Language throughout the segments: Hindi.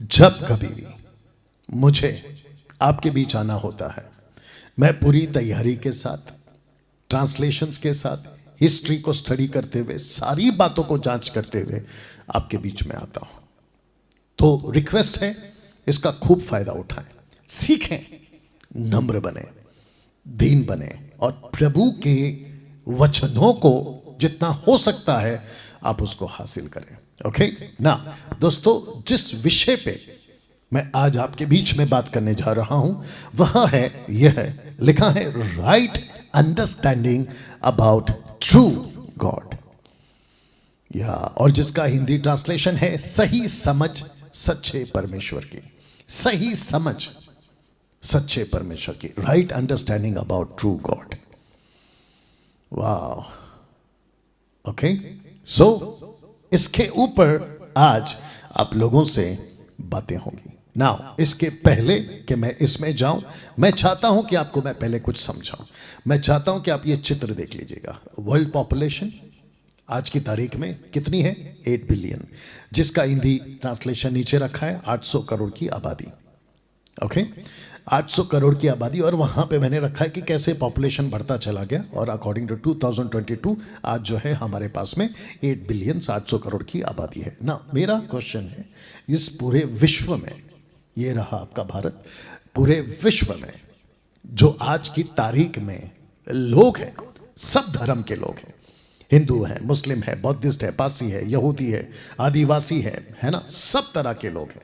जब कभी भी मुझे आपके बीच आना होता है, मैं पूरी तैयारी के साथ, ट्रांसलेशंस के साथ, हिस्ट्री को स्टडी करते हुए, सारी बातों को जांच करते हुए आपके बीच में आता हूं। तो रिक्वेस्ट है, इसका खूब फायदा उठाएं, सीखें, नम्र बने, दीन बने और प्रभु के वचनों को जितना हो सकता है आप उसको हासिल करें। ओके ना दोस्तों, जिस विषय पे मैं आज आपके बीच में बात करने जा रहा हूं वह है, यह लिखा है right understanding about true God, या और जिसका हिंदी ट्रांसलेशन है सही समझ सच्चे परमेश्वर की। सही समझ सच्चे परमेश्वर की, right understanding about true God. वाह, ओके, सो इसके ऊपर आज आप लोगों से बातें होंगी। नाउ इसके पहले कि मैं इसमें जाऊं, मैं चाहता हूं कि आपको मैं पहले कुछ समझाऊं। मैं चाहता हूं कि आप ये चित्र देख लीजिएगा। वर्ल्ड पॉपुलेशन आज की तारीख में कितनी है? 8 बिलियन, जिसका हिंदी ट्रांसलेशन नीचे रखा है 800 करोड़ की आबादी। ओके, 800 करोड़ की आबादी, और वहां पे मैंने रखा है कि कैसे पॉपुलेशन बढ़ता चला गया, और अकॉर्डिंग टू 2022 आज जो है हमारे पास में 8 बिलियन 700 करोड़ की आबादी है ना। मेरा क्वेश्चन है, इस पूरे विश्व में, ये रहा आपका भारत, पूरे विश्व में जो आज की तारीख में लोग हैं, सब धर्म के लोग हैं, हिंदू है, मुस्लिम है, बौद्धिस्ट है, पारसी है, यहूदी है, आदिवासी है ना, सब तरह के लोग हैं।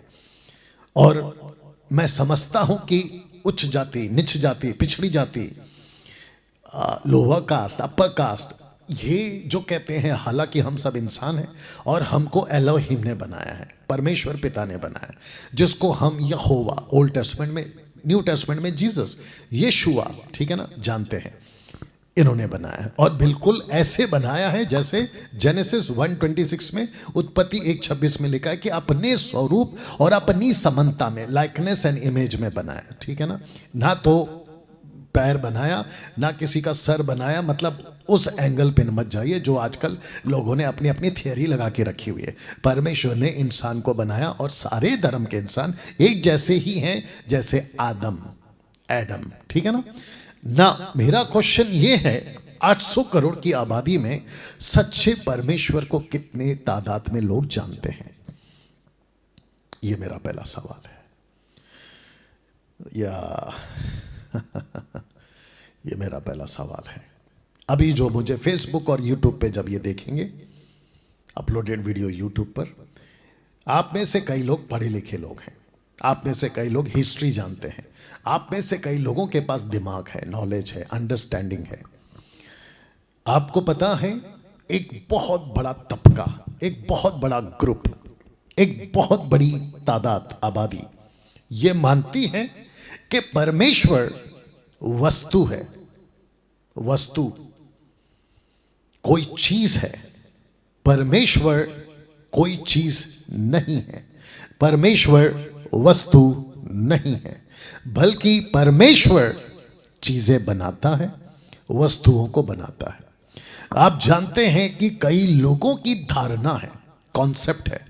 और मैं समझता हूं कि उच्च जाति, निच जाति, पिछड़ी जाति, लोअर कास्ट, अपर कास्ट, ये जो कहते हैं, हालांकि हम सब इंसान हैं और हमको एलोहिम ने बनाया है, परमेश्वर पिता ने बनाया, जिसको हम यहोवा ओल्ड टेस्टमेंट में, न्यू टेस्टमेंट में जीसस, यीशुआ, ठीक है ना, जानते हैं, इन्होंने बनाया है। और बिल्कुल ऐसे बनाया है जैसे जेनेसिस 1:26 में, उत्पत्ति 1:26 में लिखा है कि अपने स्वरूप और अपनी समानता में, लाइकनेस एंड इमेज में बनाया, ठीक है ना। ना तो पैर बनाया, ना किसी का सर बनाया, मतलब उस एंगल पे मत जाइए जो आजकल लोगों ने अपनी अपनी थियरी लगा के रखी हुई है। परमेश्वर ने इंसान को बनाया और सारे धर्म के इंसान एक जैसे ही हैं जैसे एडम, ठीक है ना। ना मेरा क्वेश्चन ये है, 800 करोड़ की आबादी में सच्चे परमेश्वर को कितने तादाद में लोग जानते हैं? ये मेरा पहला सवाल है, या ये मेरा पहला सवाल है। अभी जो मुझे फेसबुक और यूट्यूब पे जब ये देखेंगे, अपलोडेड वीडियो यूट्यूब पर, आप में से कई लोग पढ़े लिखे लोग हैं, आप में से कई लोग हिस्ट्री जानते हैं, आप में से कई लोगों के पास दिमाग है, नॉलेज है, अंडरस्टैंडिंग है। आपको पता है, एक बहुत बड़ा तबका, एक बहुत बड़ा ग्रुप, एक बहुत बड़ी तादाद, आबादी ये मानती है कि परमेश्वर वस्तु है। वस्तु कोई चीज है, परमेश्वर कोई चीज नहीं है, परमेश्वर वस्तु नहीं है, बल्कि परमेश्वर चीजें बनाता है, वस्तुओं को बनाता है। आप जानते हैं कि कई लोगों की धारणा है, कॉन्सेप्ट है,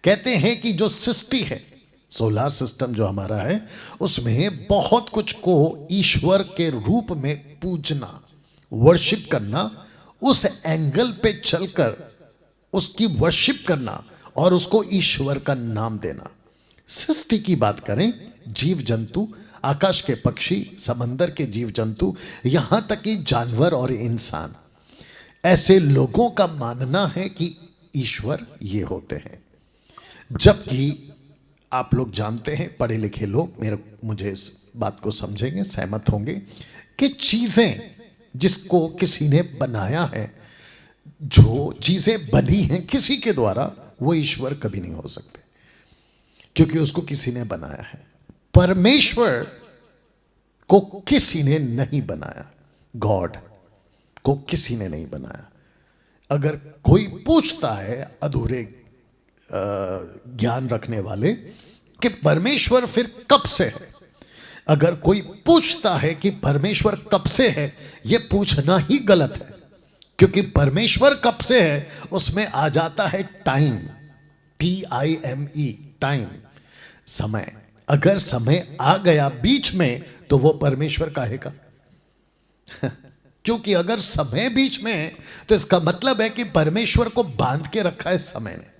कहते हैं कि जो सृष्टि है, सोलर सिस्टम जो हमारा है, उसमें बहुत कुछ को ईश्वर के रूप में पूजना, वर्शिप करना, उस एंगल पे चलकर उसकी वर्शिप करना और उसको ईश्वर का नाम देना। सृष्टि की बात करें, जीव जंतु, आकाश के पक्षी, समंदर के जीव जंतु, यहां तक कि जानवर और इंसान, ऐसे लोगों का मानना है कि ईश्वर ये होते हैं। जबकि आप लोग जानते हैं, पढ़े लिखे लोग मुझे इस बात को समझेंगे, सहमत होंगे कि चीजें जिसको किसी ने बनाया है, जो चीजें बनी हैं किसी के द्वारा, वो ईश्वर कभी नहीं हो सकते, क्योंकि उसको किसी ने बनाया है। परमेश्वर को किसी ने नहीं बनाया, गॉड को किसी ने नहीं बनाया। अगर कोई पूछता है अधूरे ज्ञान रखने वाले कि परमेश्वर फिर कब से है, अगर कोई पूछता है कि परमेश्वर कब से है, यह पूछना ही गलत है, क्योंकि परमेश्वर कब से है उसमें आ जाता है टाइम, TIME, टाइम। समय, अगर समय आ गया बीच में तो वो परमेश्वर काहे का? क्योंकि अगर समय बीच में है तो इसका मतलब है कि परमेश्वर को बांध के रखा है समय ने।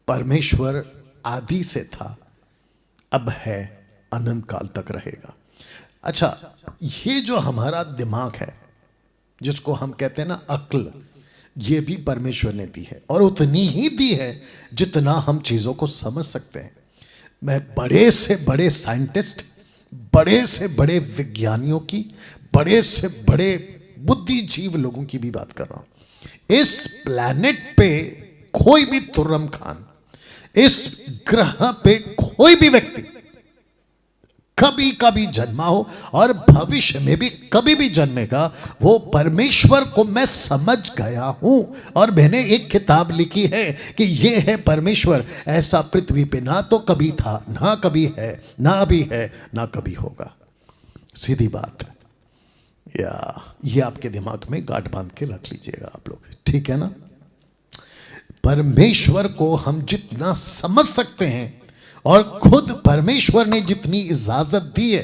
परमेश्वर आदि से था, अब है, अनंत काल तक रहेगा। अच्छा, ये जो हमारा दिमाग है जिसको हम कहते हैं ना अक्ल, ये भी परमेश्वर ने दी है, और उतनी ही दी है जितना हम चीजों को समझ सकते हैं। मैं बड़े से बड़े साइंटिस्ट, बड़े से बड़े विज्ञानियों की, बड़े से बड़े बुद्धिजीव लोगों की भी बात कर रहा हूं। इस प्लैनेट पे कोई भी तुर्रम खान, इस ग्रह पे कोई भी व्यक्ति कभी कभी जन्मा हो और भविष्य में भी कभी भी जन्मेगा, वो परमेश्वर को मैं समझ गया हूं। और मैंने एक किताब लिखी है कि ये है परमेश्वर, ऐसा पृथ्वी पे ना तो कभी था, ना कभी है, ना अभी है, ना कभी होगा। सीधी बात है, या ये आपके दिमाग में गांठ बांध के रख लीजिएगा आप लोग, ठीक है ना? परमेश्वर को हम जितना समझ सकते हैं, और खुद परमेश्वर ने जितनी इजाजत दी है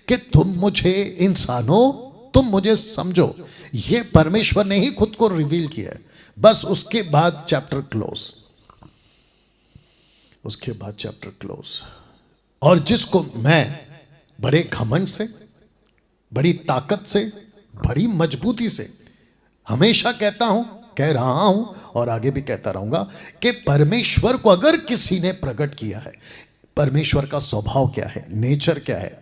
कि तुम मुझे इंसानों, तुम मुझे समझो, ये परमेश्वर ने ही खुद को रिवील किया है। बस उसके बाद चैप्टर क्लोज, उसके बाद चैप्टर क्लोज। और जिसको मैं बड़े घमंड से, बड़ी ताकत से, बड़ी मजबूती से हमेशा कहता हूं, कह रहा हूं और आगे भी कहता रहूंगा कि परमेश्वर को अगर किसी ने प्रकट किया है, परमेश्वर का स्वभाव क्या है, नेचर क्या है,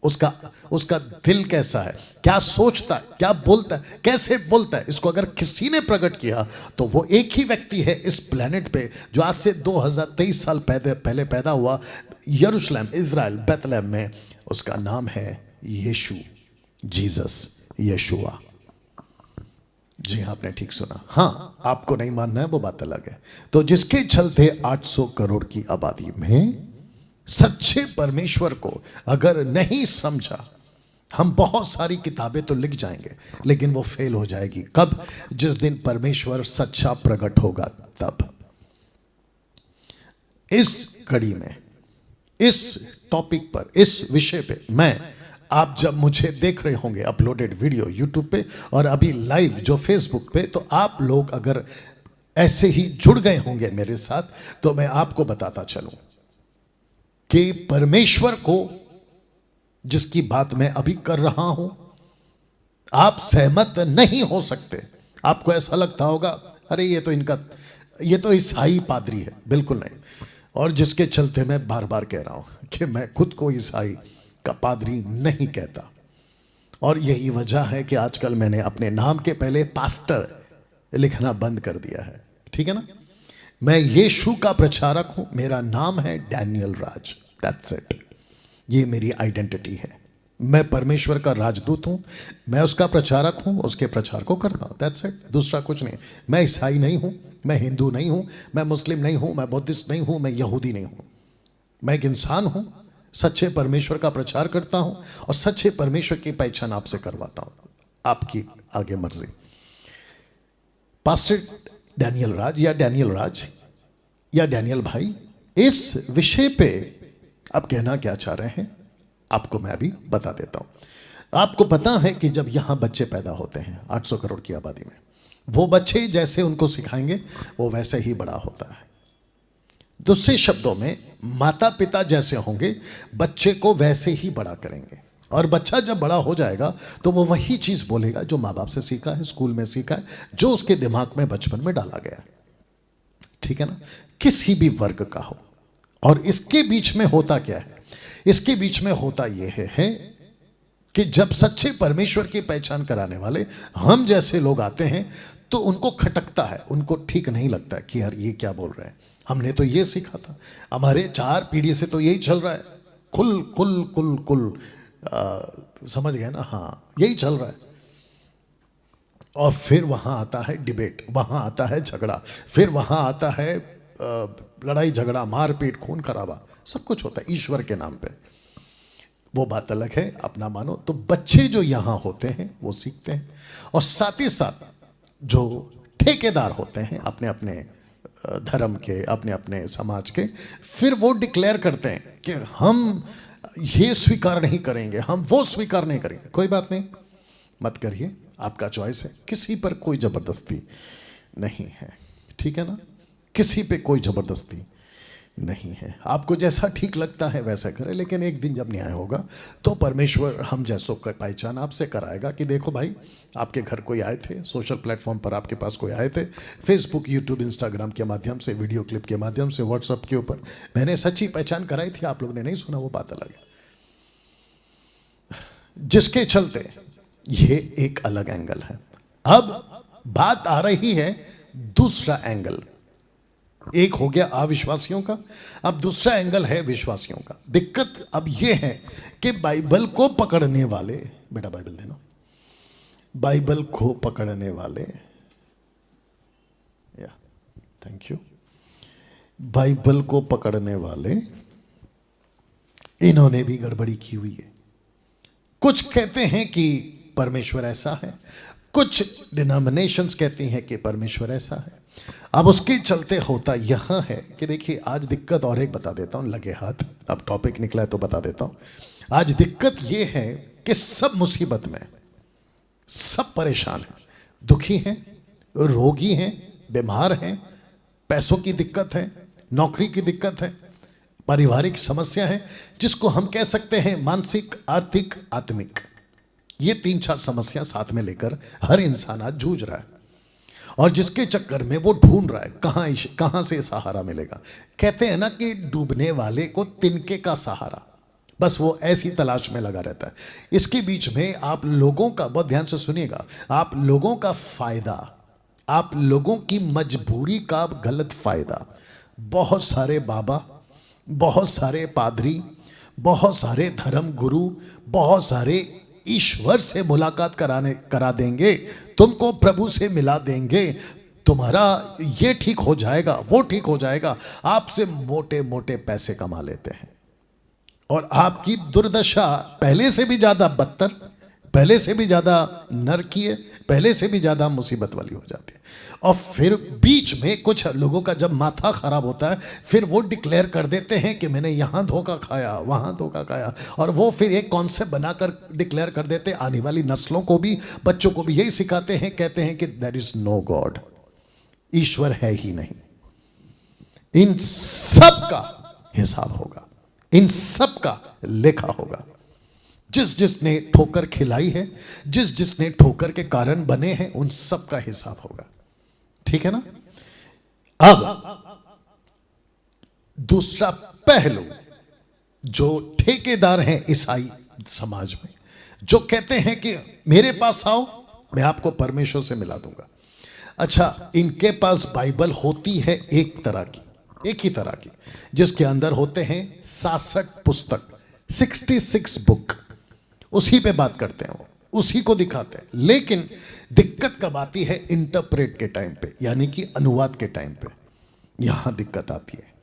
उसका दिल कैसा है, क्या सोचता है, क्या बोलता है, कैसे बोलता है, इसको अगर किसी ने प्रकट किया तो वो एक ही व्यक्ति है इस प्लेनेट पे जो आज से 2023 साल पहले पैदा हुआ यरूशलेम, इज़राइल, बेथलेहम में। उसका नाम है यीशु, जीसस, यशुआ। जी हाँ, आपने ठीक सुना। हाँ, आपको नहीं मानना है वो बात अलग है। तो जिसके चलते 800 करोड़ की आबादी में सच्चे परमेश्वर को अगर नहीं समझा, हम बहुत सारी किताबें तो लिख जाएंगे लेकिन वो फेल हो जाएगी। कब? जिस दिन परमेश्वर सच्चा प्रकट होगा तब। इस कड़ी में, इस टॉपिक पर, इस विषय पे मैं, आप जब मुझे देख रहे होंगे अपलोडेड वीडियो यूट्यूब पे और अभी लाइव जो फेसबुक पे, तो आप लोग अगर ऐसे ही जुड़ गए होंगे मेरे साथ, तो मैं आपको बताता चलूं कि परमेश्वर को जिसकी बात मैं अभी कर रहा हूं, आप सहमत नहीं हो सकते। आपको ऐसा लगता होगा अरे ये तो ईसाई पादरी है। बिल्कुल नहीं। और जिसके चलते मैं बार बार कह रहा हूं कि मैं खुद को ईसाई का पादरी नहीं कहता, और यही वजह है कि आजकल मैंने अपने नाम के पहले पास्टर लिखना बंद कर दिया है, ठीक है ना? मैं यीशु का प्रचारक हूं, मेरा नाम है डैनियल राज, दैट्स इट। ये मेरी आइडेंटिटी है। मैं परमेश्वर का राजदूत हूं, मैं उसका प्रचारक हूं, उसके प्रचार को करता हूं, दैट्स इट। दूसरा कुछ नहीं। मैं ईसाई नहीं हूं, मैं हिंदू नहीं हूं, मैं मुस्लिम नहीं हूं, मैं बौद्धिस्ट नहीं हूं, मैं यहूदी नहीं हूं। मैं एक इंसान हूं, सच्चे परमेश्वर का प्रचार करता हूं और सच्चे परमेश्वर की पहचान आपसे करवाता हूं। आपकी आगे मर्जी। पास्टर डैनियल राज या डैनियल राज या डैनियल भाई, इस विषय पे आप कहना क्या चाह रहे हैं आपको मैं अभी बता देता हूं। आपको पता है कि जब यहां बच्चे पैदा होते हैं 800 करोड़ की आबादी में, वो बच्चे जैसे उनको सिखाएंगे वो वैसे ही बड़ा होता है। दूसरे शब्दों में, माता पिता जैसे होंगे बच्चे को वैसे ही बड़ा करेंगे, और बच्चा जब बड़ा हो जाएगा तो वो वही चीज बोलेगा जो माँ बाप से सीखा है, स्कूल में सीखा है, जो उसके दिमाग में बचपन में डाला गया, ठीक है ना? किसी भी वर्ग का हो। और इसके बीच में होता क्या है? इसके बीच में होता यह है कि जब सच्चे परमेश्वर की पहचान कराने वाले हम जैसे लोग आते हैं तो उनको खटकता है, उनको ठीक नहीं लगता कि यार ये क्या बोल रहे हैं, हमने तो ये सीखा था, हमारे 4 पीढ़ी से तो यही चल रहा है, कुल कुल कुल कुल समझ गए ना? हाँ, यही चल रहा है। और फिर वहां आता है डिबेट, वहां आता है झगड़ा, फिर वहां आता है लड़ाई झगड़ा, मारपीट, खून खराबा, सब कुछ होता है ईश्वर के नाम पे। वो बात अलग है, अपना मानो। तो बच्चे जो यहां होते हैं वो सीखते हैं, और साथ ही साथ जो ठेकेदार होते हैं अपने अपने धर्म के, अपने अपने समाज के, फिर वो डिक्लेयर करते हैं कि हम ये स्वीकार नहीं करेंगे, हम वो स्वीकार नहीं करेंगे। कोई बात नहीं, मत करिए, आपका चॉइस है, किसी पर कोई ज़बरदस्ती नहीं है, ठीक है ना? किसी पे कोई ज़बरदस्ती नहीं है, आपको जैसा ठीक लगता है वैसा करें। लेकिन एक दिन जब न्याय होगा तो परमेश्वर हम जैसों का पहचान आपसे कराएगा कि देखो भाई, आपके घर कोई आए थे, सोशल प्लेटफॉर्म पर आपके पास कोई आए थे, फेसबुक, यूट्यूब, इंस्टाग्राम के माध्यम से, वीडियो क्लिप के माध्यम से, व्हाट्सएप के ऊपर मैंने सच्ची पहचान कराई थी, आप लोगों ने नहीं सुना, वो बात अलग है। जिसके चलते ये एक अलग एंगल है। अब बात आ रही है दूसरा एंगल। एक हो गया अविश्वासियों का, अब दूसरा एंगल है विश्वासियों का। दिक्कत अब यह है कि बाइबल को पकड़ने वाले, बेटा बाइबल देना, बाइबल को पकड़ने वाले, या थैंक यू, बाइबल को पकड़ने वाले, इन्होंने भी गड़बड़ी की हुई है। कुछ कहते हैं कि परमेश्वर ऐसा है, कुछ डिनोमिनेशंस कहती हैं कि परमेश्वर ऐसा है। अब उसके चलते होता यह है कि देखिए, आज दिक्कत और एक बता देता हूं, लगे हाथ, अब टॉपिक निकला है तो बता देता हूं। आज दिक्कत यह है कि सब मुसीबत में, सब परेशान हैं, दुखी हैं, रोगी हैं, बीमार हैं, पैसों की दिक्कत है, नौकरी की दिक्कत है, पारिवारिक समस्या है, जिसको हम कह सकते हैं मानसिक, आर्थिक, आत्मिक। ये 3-4 समस्या साथ में लेकर हर इंसान आज जूझ रहा है, और जिसके चक्कर में वो ढूंढ रहा है कहां से सहारा मिलेगा। कहते हैं ना कि डूबने वाले को तिनके का सहारा, बस वो ऐसी तलाश में लगा रहता है। इसके बीच में आप लोगों का, बहुत ध्यान से सुनिएगा, आप लोगों का फायदा, आप लोगों की मजबूरी का गलत फायदा, बहुत सारे बाबा, बहुत सारे पादरी, बहुत सारे धर्म गुरु, बहुत सारे ईश्वर से मुलाकात करा देंगे, तुमको प्रभु से मिला देंगे, तुम्हारा ये ठीक हो जाएगा, वो ठीक हो जाएगा। आपसे मोटे मोटे पैसे कमा लेते हैं, और आपकी दुर्दशा पहले से भी ज्यादा बदतर, पहले से भी ज्यादा नरकीय, पहले से भी ज्यादा मुसीबत वाली हो जाती है। और फिर बीच में कुछ लोगों का जब माथा खराब होता है, फिर वो डिक्लेयर कर देते हैं कि मैंने यहां धोखा खाया, वहां धोखा खाया, और वो फिर एक कॉन्सेप्ट बनाकर डिक्लेयर कर देते हैं। आने वाली नस्लों को भी, बच्चों को भी यही सिखाते हैं, कहते हैं कि देयर इज नो गॉड, ईश्वर है ही नहीं। इन सब का हिसाब होगा, इन सब का लेखा होगा। जिस जिसने ठोकर खिलाई है, जिस जिसने ठोकर के कारण बने हैं, उन सब का हिसाब होगा, ठीक है ना? अब दूसरा पहलू, जो ठेकेदार हैं ईसाई समाज में, जो कहते हैं कि मेरे पास आओ, मैं आपको परमेश्वर से मिला दूंगा। अच्छा, इनके पास बाइबल होती है एक तरह की, एक ही तरह की, जिसके अंदर होते हैं 66 पुस्तक, 66 बुक, उसी पे बात करते हैं, वो उसी को दिखाते हैं। लेकिन दिक्कत कब आती है? इंटरप्रेट के टाइम पे, यानी कि अनुवाद के टाइम पे, यहां दिक्कत आती है।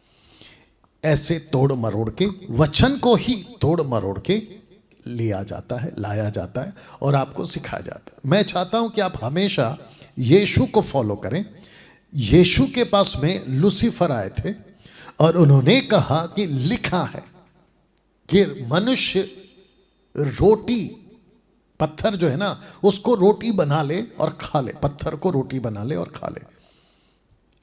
ऐसे तोड़ मरोड़ के वचन को ही तोड़ मरोड़ के लिया जाता है, लाया जाता है, और आपको सिखाया जाता है। मैं चाहता हूं कि आप हमेशा यीशु को फॉलो करें। यीशु के पास में लूसीफर आए थे, और उन्होंने कहा कि लिखा है कि मनुष्य रोटी, पत्थर जो है ना, उसको रोटी बना ले और खा ले, पत्थर को रोटी बना ले और खा ले।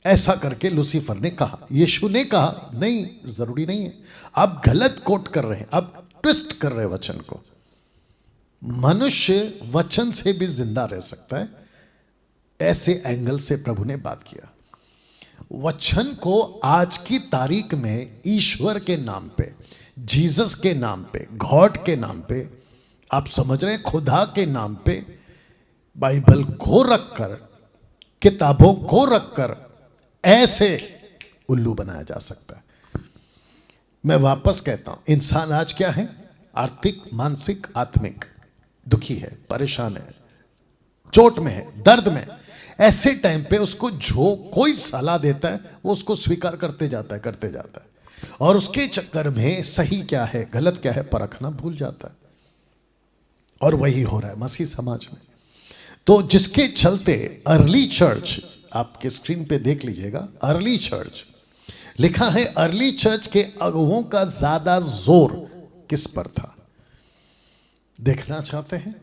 ऐसा करके लूसीफर ने कहा। यीशु ने कहा नहीं, जरूरी नहीं है, आप गलत कोट कर रहे हैं, आप ट्विस्ट कर रहे हैं वचन को। मनुष्य वचन से भी जिंदा रह सकता है, ऐसे एंगल से प्रभु ने बात किया। वचन को आज की तारीख में ईश्वर के नाम पे, जीसस के नाम पे, गॉड के नाम पे, आप समझ रहे हैं, खुदा के नाम पे बाइबल को रखकर, किताबों को रखकर ऐसे उल्लू बनाया जा सकता है। मैं वापस कहता हूं, इंसान आज क्या है? आर्थिक, मानसिक, आत्मिक दुखी है, परेशान है, चोट में है, दर्द में। ऐसे टाइम पे उसको जो कोई सलाह देता है, वो उसको स्वीकार करते जाता है, करते जाता है, और उसके चक्कर में सही क्या है, गलत क्या है, परखना भूल जाता है। और वही हो रहा है मसीह समाज में। तो जिसके चलते अर्ली चर्च, आपके स्क्रीन पे देख लीजिएगा, अर्ली चर्च लिखा है। अर्ली चर्च के अगुओं का ज्यादा जोर किस पर था? देखना चाहते हैं?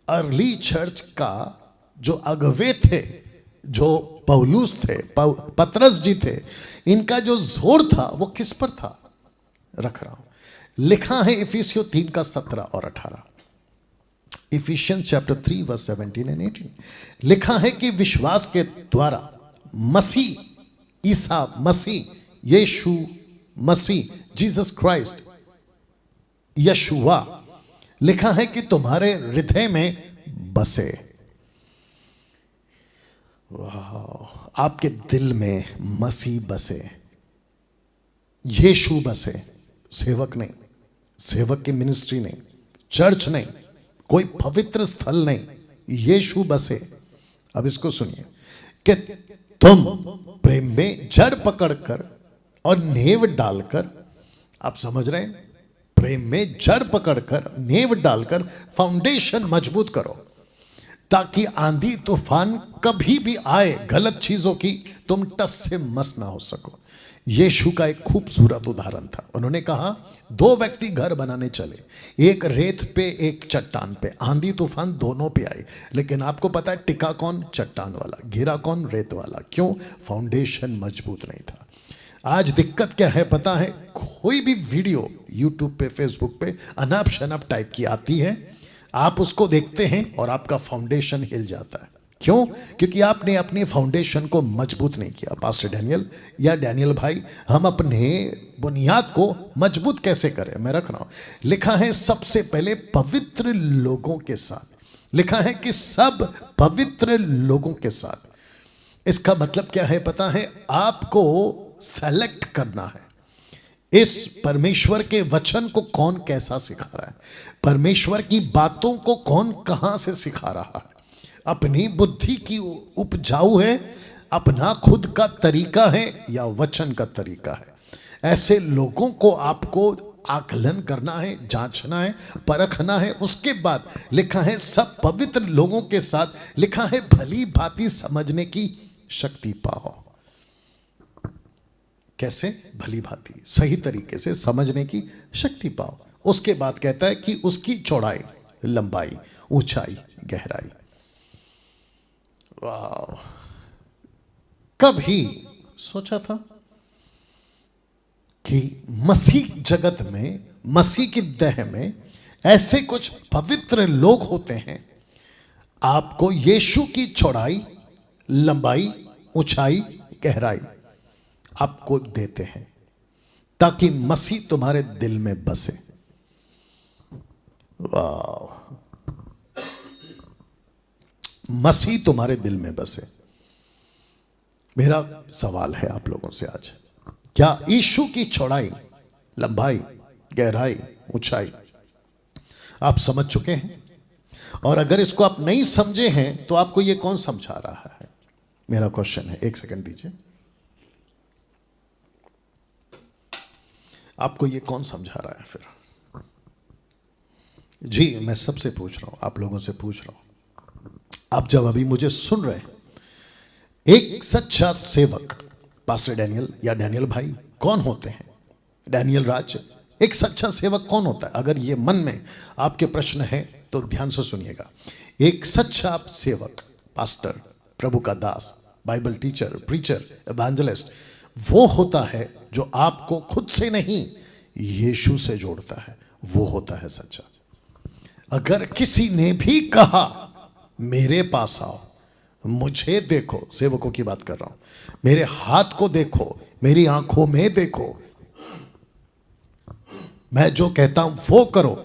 अर्ली चर्च का जो अगवे थे, जो पौलुस थे, पतरस जी थे, इनका जो जोर था वो किस पर था? रख रहा हूं। लिखा है इफिसियों 3 का 17 और 18। इफिशियंस चैप्टर 3 वर्स 17 एंड 18 लिखा है कि विश्वास के द्वारा मसीह, ईसा मसीह, यीशु मसीह, जीसस क्राइस्ट, यशुआ, लिखा है कि तुम्हारे हृदय में बसे। वाह, आपके दिल में मसीह बसे, यीशु बसे। सेवक नहीं, सेवक की मिनिस्ट्री नहीं, चर्च नहीं, कोई पवित्र स्थल नहीं, यीशु बसे। अब इसको सुनिए कि तुम प्रेम में जड़ पकड़कर और नेव डालकर, आप समझ रहे हैं, प्रेम में जड़ पकड़कर नेव डालकर फाउंडेशन मजबूत करो, ताकि आंधी तूफान कभी भी आए गलत चीजों की तुम टस से मस ना हो सको। यीशु का एक खूबसूरत उदाहरण था। उन्होंने कहा 2 व्यक्ति घर बनाने चले, एक रेत पे एक चट्टान पे, आंधी तूफान दोनों पे आई, लेकिन आपको पता है टिका कौन? चट्टान वाला। गिरा कौन? रेत वाला। क्यों? फाउंडेशन मजबूत नहीं था। आज दिक्कत क्या है पता है? कोई भी वीडियो यूट्यूब पे, फेसबुक पे अनाप शनाप टाइप की आती है, आप उसको देखते हैं और आपका फाउंडेशन हिल जाता है। क्यों? क्योंकि आपने अपने फाउंडेशन को मजबूत नहीं किया। पास्टर डैनियल या डैनियल भाई, हम अपने बुनियाद को मजबूत कैसे करें? मैं रख रहा हूं। लिखा है सबसे पहले पवित्र लोगों के साथ। लिखा है कि सब पवित्र लोगों के साथ। इसका मतलब क्या है पता है? आपको सेलेक्ट करना है। इस परमेश्वर के वचन को कौन कैसा सिखा रहा है, परमेश्वर की बातों को कौन कहां से सिखा रहा है। अपनी बुद्धि की उपजाऊ है, अपना खुद का तरीका है, या वचन का तरीका है? ऐसे लोगों को आपको आकलन करना है, जांचना है, परखना है। उसके बाद लिखा है सब पवित्र लोगों के साथ। लिखा है भली भांति समझने की शक्ति पाओ। कैसे? भली भांति, सही तरीके से समझने की शक्ति पाओ। उसके बाद कहता है कि उसकी चौड़ाई, लंबाई, ऊंचाई, गहराई। वाह, कभी सोचा था कि मसीह जगत में, मसीह की देह में ऐसे कुछ पवित्र लोग होते हैं, आपको यीशु की चौड़ाई, लंबाई, ऊंचाई, गहराई आपको देते हैं, ताकि मसीह तुम्हारे दिल में बसे। वाह, मसीह तुम्हारे दिल में बसे। मेरा सवाल है आप लोगों से आज, क्या यीशु की चौड़ाई, लंबाई, गहराई, ऊंचाई आप समझ चुके हैं? और अगर इसको आप नहीं समझे हैं तो आपको ये कौन समझा रहा है? मेरा क्वेश्चन है, 1 सेकंड दीजिए। आपको ये कौन समझा रहा है फिर? जी, मैं सबसे पूछ रहा हूं, आप लोगों से पूछ रहा हूं। आप जब अभी मुझे सुन रहे हैं, एक सच्चा सेवक पास्टर डैनियल या डैनियल भाई कौन होते हैं? डैनियल राज एक सच्चा सेवक कौन होता है? अगर ये मन में आपके प्रश्न है तो ध्यान से सुनिएगा। एक सच्चा सेवक, पास्टर, प्रभु का दास, बाइबल टीचर, प्रीचर, एवेंजलिस्ट, वो होता है जो आपको खुद से नहीं यीशु से जोड़ता है। वो होता है सच्चा। अगर किसी ने भी कहा मेरे पास आओ, मुझे देखो, सेवकों की बात कर रहा हूं, मेरे हाथ को देखो, मेरी आंखों में देखो, मैं जो कहता हूं वो करो,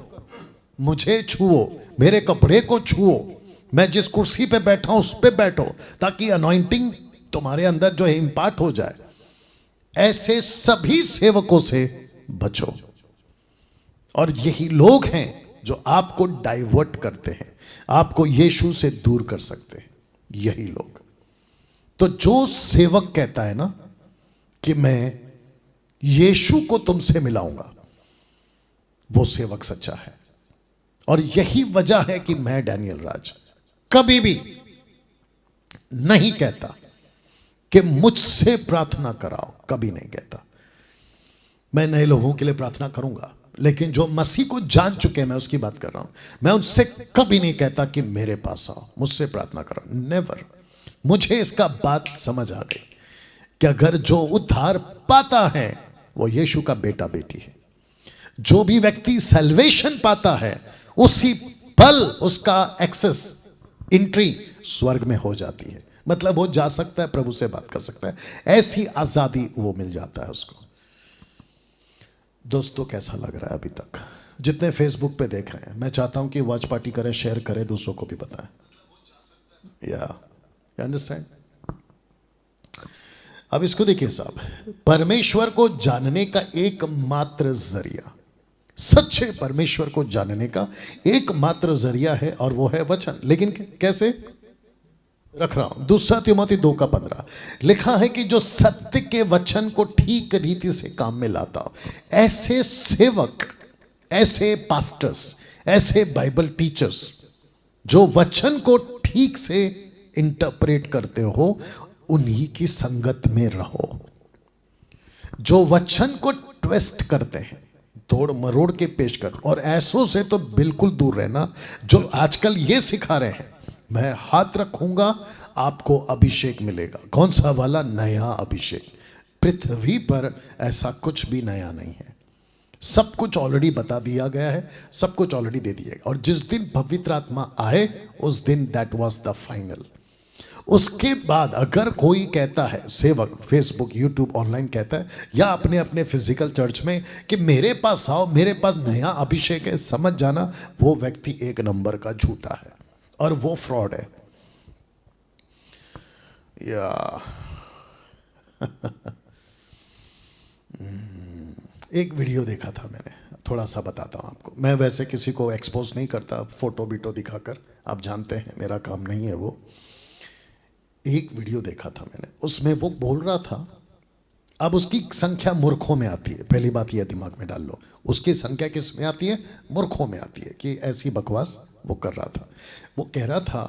मुझे छुओ, मेरे कपड़े को छुओ, मैं जिस कुर्सी पे बैठा हूं उस पे बैठो, ताकि अनॉइंटिंग तुम्हारे अंदर जो है इंपार्ट हो जाए। ऐसे सभी सेवकों से बचो। और यही लोग हैं जो आपको डाइवर्ट करते हैं, आपको यीशु से दूर कर सकते हैं, यही लोग। तो जो सेवक कहता है ना कि मैं यीशु को तुमसे मिलाऊंगा, वो सेवक सच्चा है। और यही वजह है कि मैं डैनियल राज कभी भी नहीं कहता कि मुझसे प्रार्थना कराओ, कभी नहीं कहता। मैं नए लोगों के लिए प्रार्थना करूंगा, लेकिन जो मसीह को जान चुके हैं, मैं उसकी बात कर रहा हूं। मैं उनसे कभी नहीं कहता कि मेरे पास आओ, मुझसे प्रार्थना करो, नेवर। मुझे इसका बात समझ आ गई कि अगर जो उद्धार पाता है वो यीशु का बेटा बेटी है। जो भी व्यक्ति सैल्वेशन पाता है उसी पल उसका एक्सेस, एंट्री स्वर्ग में हो जाती है। मतलब वो जा सकता है, प्रभु से बात कर सकता है, ऐसी आजादी वो मिल जाता है उसको। दोस्तों कैसा लग रहा है अभी तक? जितने फेसबुक पे देख रहे हैं, मैं चाहता हूं कि वॉच पार्टी करें, शेयर करें, दूसरों को भी बताएं। या अंडरस्टैंड? अब इसको देखिए साहब, परमेश्वर को जानने का एकमात्र जरिया, सच्चे परमेश्वर को जानने का एकमात्र जरिया है, और वो है वचन। लेकिन कैसे? रख रहा हूं, 2 तिमोथी 2:15 लिखा है कि जो सत्य के वचन को ठीक रीति से काम में लाता हो, ऐसे सेवक, ऐसे पास्टर्स, ऐसे बाइबल टीचर्स जो वचन को ठीक से इंटरप्रेट करते हो, उन्हीं की संगत में रहो। जो वचन को ट्विस्ट करते हैं, तोड़ मरोड़ के पेश कर, और ऐसों से तो बिल्कुल दूर रहना जो आजकल ये सिखा रहे हैं, मैं हाथ रखूंगा आपको अभिषेक मिलेगा। कौन सा वाला? नया अभिषेक। पृथ्वी पर ऐसा कुछ भी नया नहीं है, सब कुछ ऑलरेडी बता दिया गया है, सब कुछ ऑलरेडी दे दिया गया। और जिस दिन पवित्र आत्मा आए उस दिन दैट वाज द फाइनल। उसके बाद अगर कोई कहता है, सेवक फेसबुक यूट्यूब ऑनलाइन कहता है, या अपने अपने फिजिकल चर्च में कि मेरे पास आओ, मेरे पास नया अभिषेक है, समझ जाना वो व्यक्ति 1 नंबर का झूठा है और वो फ्रॉड है। या एक वीडियो देखा था मैंने, थोड़ा सा बताता हूं आपको। मैं वैसे किसी को एक्सपोज नहीं करता फोटो बीटो दिखाकर, आप जानते हैं मेरा काम नहीं है वो। एक वीडियो देखा था मैंने, उसमें वो बोल रहा था, अब उसकी संख्या मूर्खों में आती है। पहली बात यह दिमाग में डाल लो, उसकी संख्या किस में आती है? मूर्खों में आती है। कि ऐसी बकवास वो कर रहा था। वो कह रहा था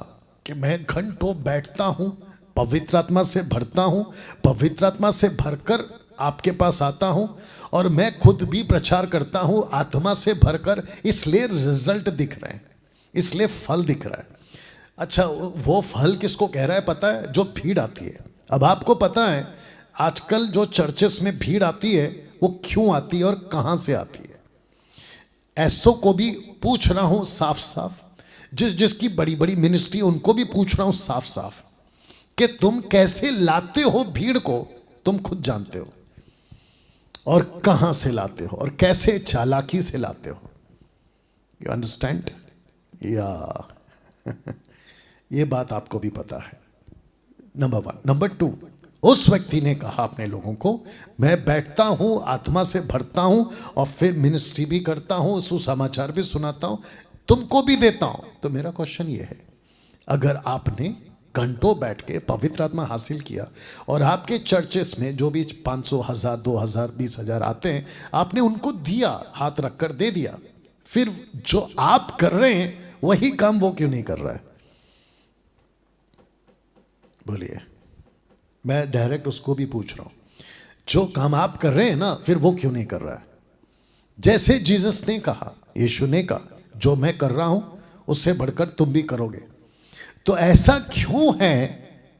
कि मैं घंटों बैठता हूं, पवित्र आत्मा से भरता हूं, पवित्र आत्मा से भरकर आपके पास आता हूं, और मैं खुद भी प्रचार करता हूं आत्मा से भरकर, इसलिए रिजल्ट दिख रहे हैं, इसलिए फल दिख रहा है। अच्छा, वो फल किसको कह रहा है पता है? जो भीड़ आती है। अब आपको पता है आजकल जो चर्चेस में भीड़ आती है वो क्यों आती है और कहां से आती है? ऐसो को भी पूछ रहा हूं साफ साफ, जिसकी बड़ी बड़ी मिनिस्ट्री, उनको भी पूछ रहा हूं साफ साफ कि तुम कैसे लाते हो भीड़ को, तुम खुद जानते हो, और कहां से लाते हो और कैसे चालाकी से लाते हो। You understand? या ये बात आपको भी पता है। नंबर 1। नंबर 2, उस व्यक्ति ने कहा अपने लोगों को, मैं बैठता हूं, आत्मा से भरता हूं, और फिर मिनिस्ट्री भी करता हूं, सुसमाचार भी सुनाता हूं, तुमको भी देता हूं। तो मेरा क्वेश्चन ये है, अगर आपने घंटों बैठ के पवित्र आत्मा हासिल किया, और आपके चर्चेस में जो भी 500, 1000, 2000, 20,000 आते हैं, आपने उनको दिया, हाथ रखकर दे दिया, फिर जो आप कर रहे हैं वही काम वो क्यों नहीं कर रहा है? बोलिए। मैं डायरेक्ट उसको भी पूछ रहा हूं, जो काम आप कर रहे हैं ना, फिर वो क्यों नहीं कर रहा है? जैसे जीसस ने कहा, यीशु ने कहा, जो मैं कर रहा हूं उससे बढ़कर तुम भी करोगे। तो ऐसा क्यों है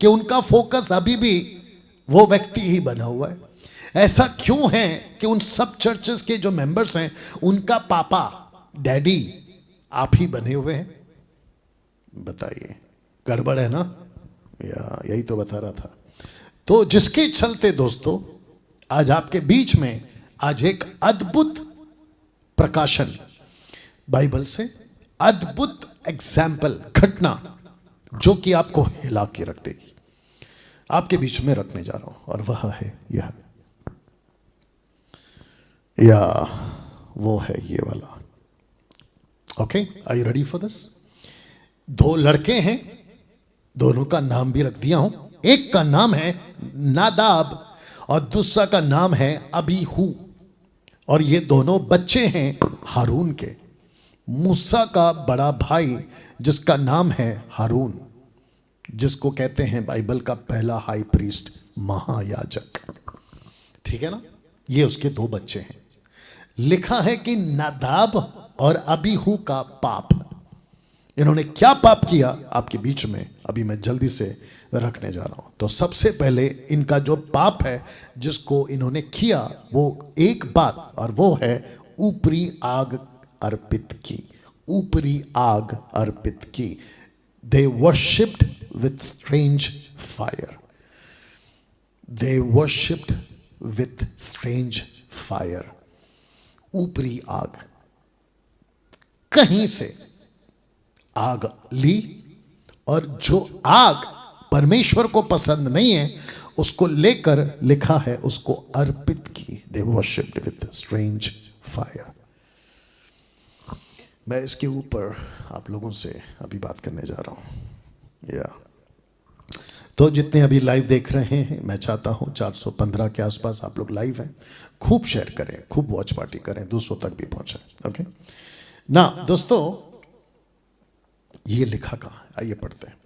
कि उनका फोकस अभी भी वो व्यक्ति ही बना हुआ है? ऐसा क्यों है कि उन सब चर्चेस के जो मेंबर्स हैं, उनका पापा, डैडी आप ही बने हुए हैं? बताइए, गड़बड़ है ना? या यही तो बता रहा था। तो जिसके चलते दोस्तों आज आपके बीच में आज एक अद्भुत प्रकाशन बाइबल से, अद्भुत एग्जाम्पल, घटना जो कि आपको हिला के रख देगी, आपके बीच में रखने जा रहा हूं, और वह है यह, या वो है ये वाला। Okay, are you ready for this? 2 लड़के हैं, दोनों का नाम भी रख दिया हूं। एक का नाम है नादाब और दूसरा का नाम है अबीहू, और ये दोनों बच्चे हैं हारून के। मूसा का बड़ा भाई जिसका नाम है हारून, जिसको कहते हैं बाइबल का पहला हाई प्रीस्ट, महायाजक। ठीक है ना, ये उसके दो बच्चे हैं। लिखा है कि नादाब और अबीहू का पाप, इन्होंने क्या पाप किया आपके बीच में अभी मैं जल्दी से रखने जा रहा हूं। तो सबसे पहले इनका जो पाप है जिसको इन्होंने किया वो एक बात, और वो है ऊपरी आग अर्पित की। ऊपरी आग अर्पित की। They worshipped with strange fire. They worshipped with strange fire. ऊपरी आग, कहीं से आग ली, और जो आग परमेश्वर को पसंद नहीं है उसको लेकर लिखा है उसको अर्पित की। They worshipped with strange fire. मैं इसके ऊपर आप लोगों से अभी बात करने जा रहा हूं। या तो जितने अभी लाइव देख रहे हैं, मैं चाहता हूं 415 के आसपास आप लोग लाइव हैं, खूब शेयर करें, खूब वॉच पार्टी करें, 200 तक भी पहुंचे। ओके ना दोस्तों, ये लिखा कहाँ, आइए पढ़ते हैं।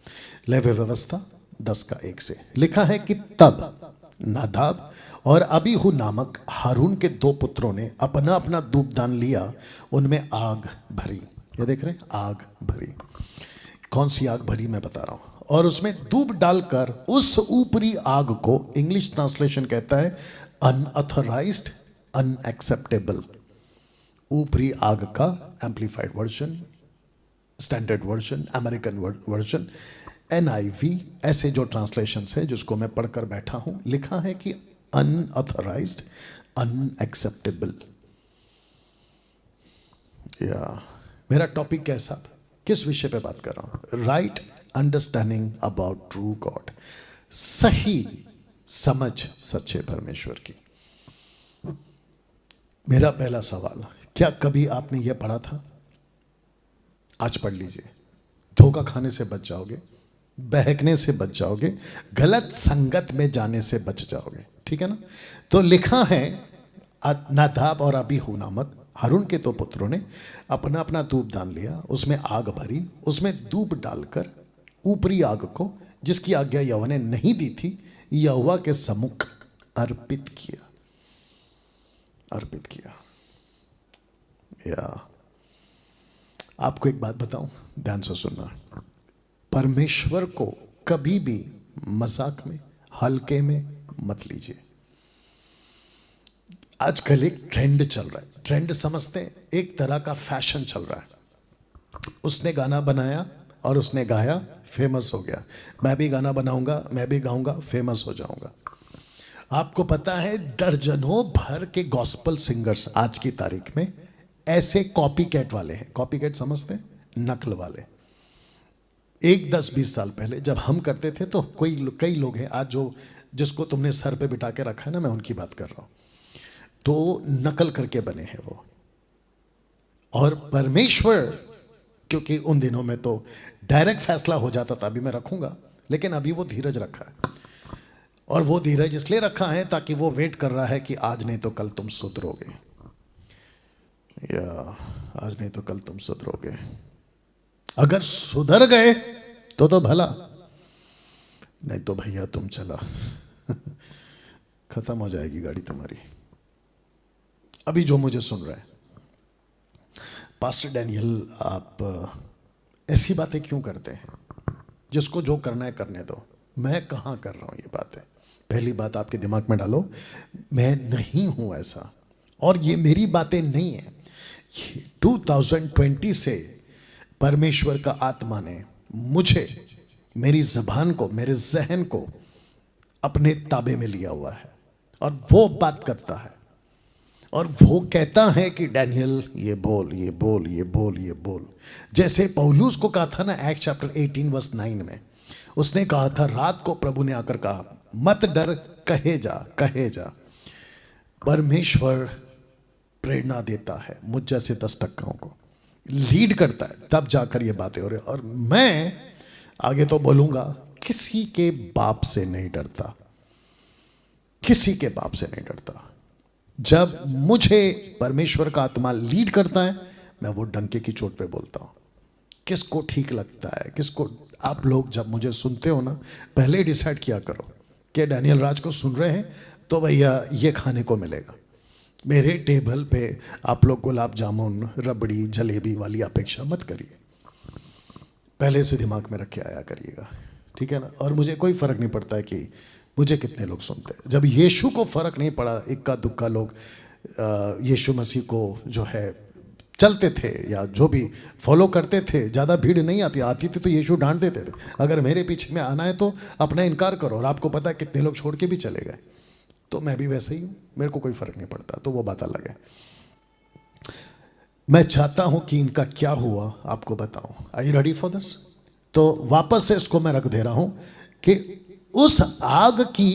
लेवी व्यवस्था 10:1 से लिखा है कि तब नादाब और अबीहू नामक हारून के दो पुत्रों ने अपना अपना धूपदान लिया, उनमें आग भरी। ये देख रहे हैं, आग भरी। कौन सी आग भरी मैं बता रहा हूं। और उसमें धूप डालकर उस ऊपरी आग को, इंग्लिश ट्रांसलेशन कहता है अनऑथराइज्ड, अनएक्सेप्टेबल। ऊपरी आग का amplified version, standard version, American version, NIV, ऐसे जो ट्रांसलेशंस है जिसको मैं पढ़कर बैठा हूं, लिखा है कि अनऑथराइज्ड, अनएक्सेप्टेबल। या मेरा टॉपिक कैसा, किस विषय पे बात कर रहा हूं? Right understanding about true God. सही समझ सच्चे परमेश्वर की। मेरा पहला सवाल, क्या कभी आपने यह पढ़ा था? आज पढ़ लीजिए। धोखा खाने से बच जाओगे, बहकने से बच जाओगे, गलत संगत में जाने से बच जाओगे। ठीक है ना। तो लिखा है नादाब और अबीहू नामक हारून के दो पुत्रों ने अपना अपना धूपदान लिया, उसमें आग भरी, उसमें धूप डालकर ऊपरी आग को, जिसकी आज्ञा यहोवा ने नहीं दी थी, यहोवा के सम्मुख अर्पित किया। अर्पित किया। या आपको एक बात बताऊं, ध्यान से सुनना। परमेश्वर को कभी भी मजाक में, हल्के में मत लीजिए। आजकल एक ट्रेंड चल रहा है, ट्रेंड समझते हैं, एक तरह का फैशन चल रहा है। उसने गाना बनाया और उसने गाया, फेमस हो गया। मैं भी गाना बनाऊंगा, मैं भी गाऊंगा, फेमस हो जाऊंगा। आपको पता है दर्जनों भर के गॉस्पल सिंगर्स आज की तारीख में ऐसे कॉपी कैट वाले हैं। कॉपी कैट समझते हैं? नकल वाले। एक 10-20 साल पहले जब हम करते थे तो कई लोग हैं आज जो, जिसको तुमने सर पे बिठा के रखा है ना, मैं उनकी बात कर रहा हूं। तो नकल करके बने हैं वो। और परमेश्वर, क्योंकि उन दिनों में तो डायरेक्ट फैसला हो जाता था, अभी मैं रखूंगा, लेकिन अभी वो धीरज रखा है। और वो धीरज इसलिए रखा है ताकि वो वेट कर रहा है कि आज नहीं तो कल तुम सुधरोगे, या आज नहीं तो कल तुम सुधरोगे। अगर सुधर गए तो भला, नहीं तो भैया तुम चला खत्म हो जाएगी गाड़ी तुम्हारी। अभी जो मुझे सुन रहा है, पास्टर डैनियल आप ऐसी बातें क्यों करते हैं? जिसको जो करना है करने दो। मैं कहाँ कर रहा हूँ ये बातें? पहली बात आपके दिमाग में डालो, मैं नहीं हूँ ऐसा, और ये मेरी बातें नहीं है। 2020 से परमेश्वर का आत्मा ने मुझे, मेरी ज़बान को, मेरे जहन को अपने ताबे में लिया हुआ है, और वो बात करता है, और वो कहता है कि डैनियल ये बोल, ये बोल, ये बोल, ये बोल। जैसे पौलुस को कहा था ना, एक्ट चैप्टर 18:9 में, उसने कहा था, रात को प्रभु ने आकर कहा, मत डर, कहे जा, कहे जा। परमेश्वर प्रेरणा देता है मुझ जैसे 10% को, लीड करता है, तब जाकर ये बातें हो रही। और मैं आगे तो बोलूंगा, किसी के बाप से नहीं डरता, किसी के बाप से नहीं डरता। जब मुझे परमेश्वर का आत्मा लीड करता है, मैं वो डंके की चोट पे बोलता हूं। किसको ठीक लगता है, किसको, आप लोग जब मुझे सुनते हो ना, पहले डिसाइड किया करो कि डैनियल राज को सुन रहे हैं तो भैया ये खाने को मिलेगा। मेरे टेबल पे आप लोग गुलाब जामुन, रबड़ी, जलेबी वाली अपेक्षा मत करिए, पहले से दिमाग में रख के आया करिएगा, ठीक है ना। और मुझे कोई फ़र्क नहीं पड़ता है कि मुझे कितने लोग सुनते हैं। जब यीशु को फ़र्क नहीं पड़ा, इक्का दुक्का लोग यीशु मसीह को जो है चलते थे या जो भी फॉलो करते थे, ज़्यादा भीड़ नहीं आती थी तो यीशु डांट देते थे, अगर मेरे पीछे में आना है तो अपना इनकार करो। और आपको पता है कितने लोग छोड़ के भी चले गए। तो मैं भी वैसे ही हूँ, मेरे को कोई फ़र्क नहीं पड़ता। तो वो बात अलग है। मैं चाहता हूँ कि इनका क्या हुआ आपको बताऊँ। Are you ready for this? तो वापस से इसको मैं रख दे रहा हूँ कि उस आग की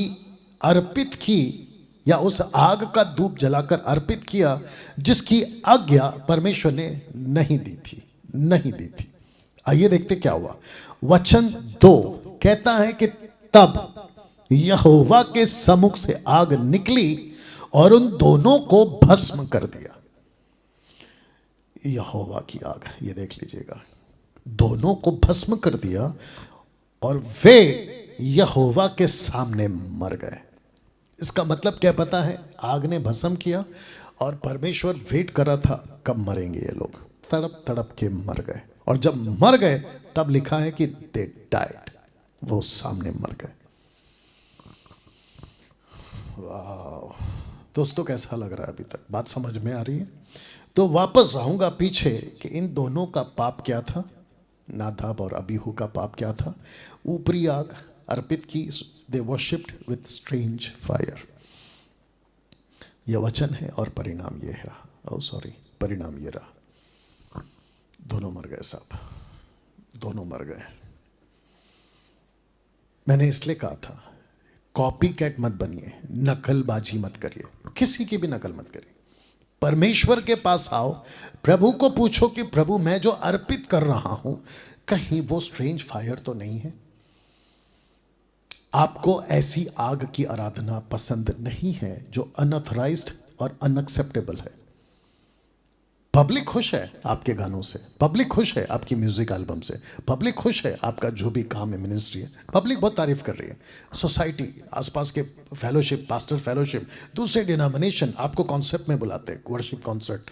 अर्पित की, या उस आग का धूप जलाकर अर्पित किया जिसकी आज्ञा परमेश्वर ने नहीं दी थी। आइए देखते क्या हुआ। वचन 2 कहता है कि तब यहोवा के सम्मुख से आग निकली और उन दोनों को भस्म कर दिया। यहोवा की आग, ये देख लीजिएगा, दोनों को भस्म कर दिया और वे यहोवा के सामने मर गए। इसका मतलब क्या पता है? आग ने भस्म किया और परमेश्वर वेट कर रहा था कब मरेंगे ये लोग। तड़प तड़प के मर गए, और जब मर गए तब लिखा है कि दे डाइड, वो सामने मर गए। वाह दोस्तों, कैसा लग रहा है अभी तक? बात समझ में आ रही है? तो वापस आऊंगा पीछे कि इन दोनों का पाप क्या था, नादाब और अबीहू का पाप क्या था। ऊपरी आग अर्पित की, they worshipped with strange fire. यह वचन है और परिणाम ये रहा। परिणाम ये रहा, दोनों मर गए साहब, दोनों मर गए। मैंने इसलिए कहा था कॉपी कैट मत बनिए, नकलबाजी मत करिए, किसी की भी नकल मत करिए। परमेश्वर के पास आओ, प्रभु को पूछो कि प्रभु मैं जो अर्पित कर रहा हूं कहीं वो स्ट्रेंज फायर तो नहीं है। आपको ऐसी आग की आराधना पसंद नहीं है जो अनऑथराइज्ड और अनएक्सेप्टेबल है। पब्लिक खुश है आपके गानों से, पब्लिक खुश है आपकी म्यूजिक एल्बम से, पब्लिक खुश है आपका जो भी काम है, मिनिस्ट्री है, पब्लिक बहुत तारीफ कर रही है। सोसाइटी, आसपास के फेलोशिप, पास्टर फेलोशिप, दूसरे डिनोमिनेशन आपको कॉन्सेप्ट में बुलाते हैं, वर्शिप कॉन्सर्ट,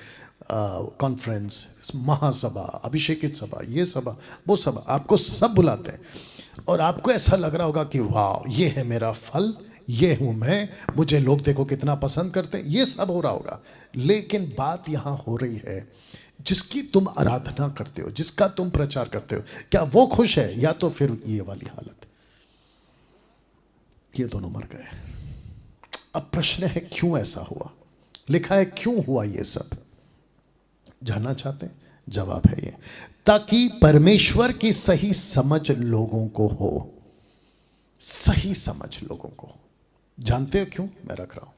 कॉन्फ्रेंस, महासभा, अभिषेकित सभा, ये सभा, वो सभा, आपको सब बुलाते हैं। और आपको ऐसा लग रहा होगा कि वाह ये है मेरा फल, ये हूं मैं, मुझे लोग देखो कितना पसंद करते हैं, ये सब हो रहा होगा। लेकिन बात यहां हो रही है, जिसकी तुम आराधना करते हो, जिसका तुम प्रचार करते हो, क्या वो खुश है, या तो फिर ये वाली हालत। ये दोनों मर गए। अब प्रश्न है क्यों ऐसा हुआ? लिखा है क्यों हुआ ये सब। जानना चाहते हैं? जवाब है ये, ताकि परमेश्वर की सही समझ लोगों को हो। सही समझ लोगों को। जानते हो क्यों मैं रख रहा हूं?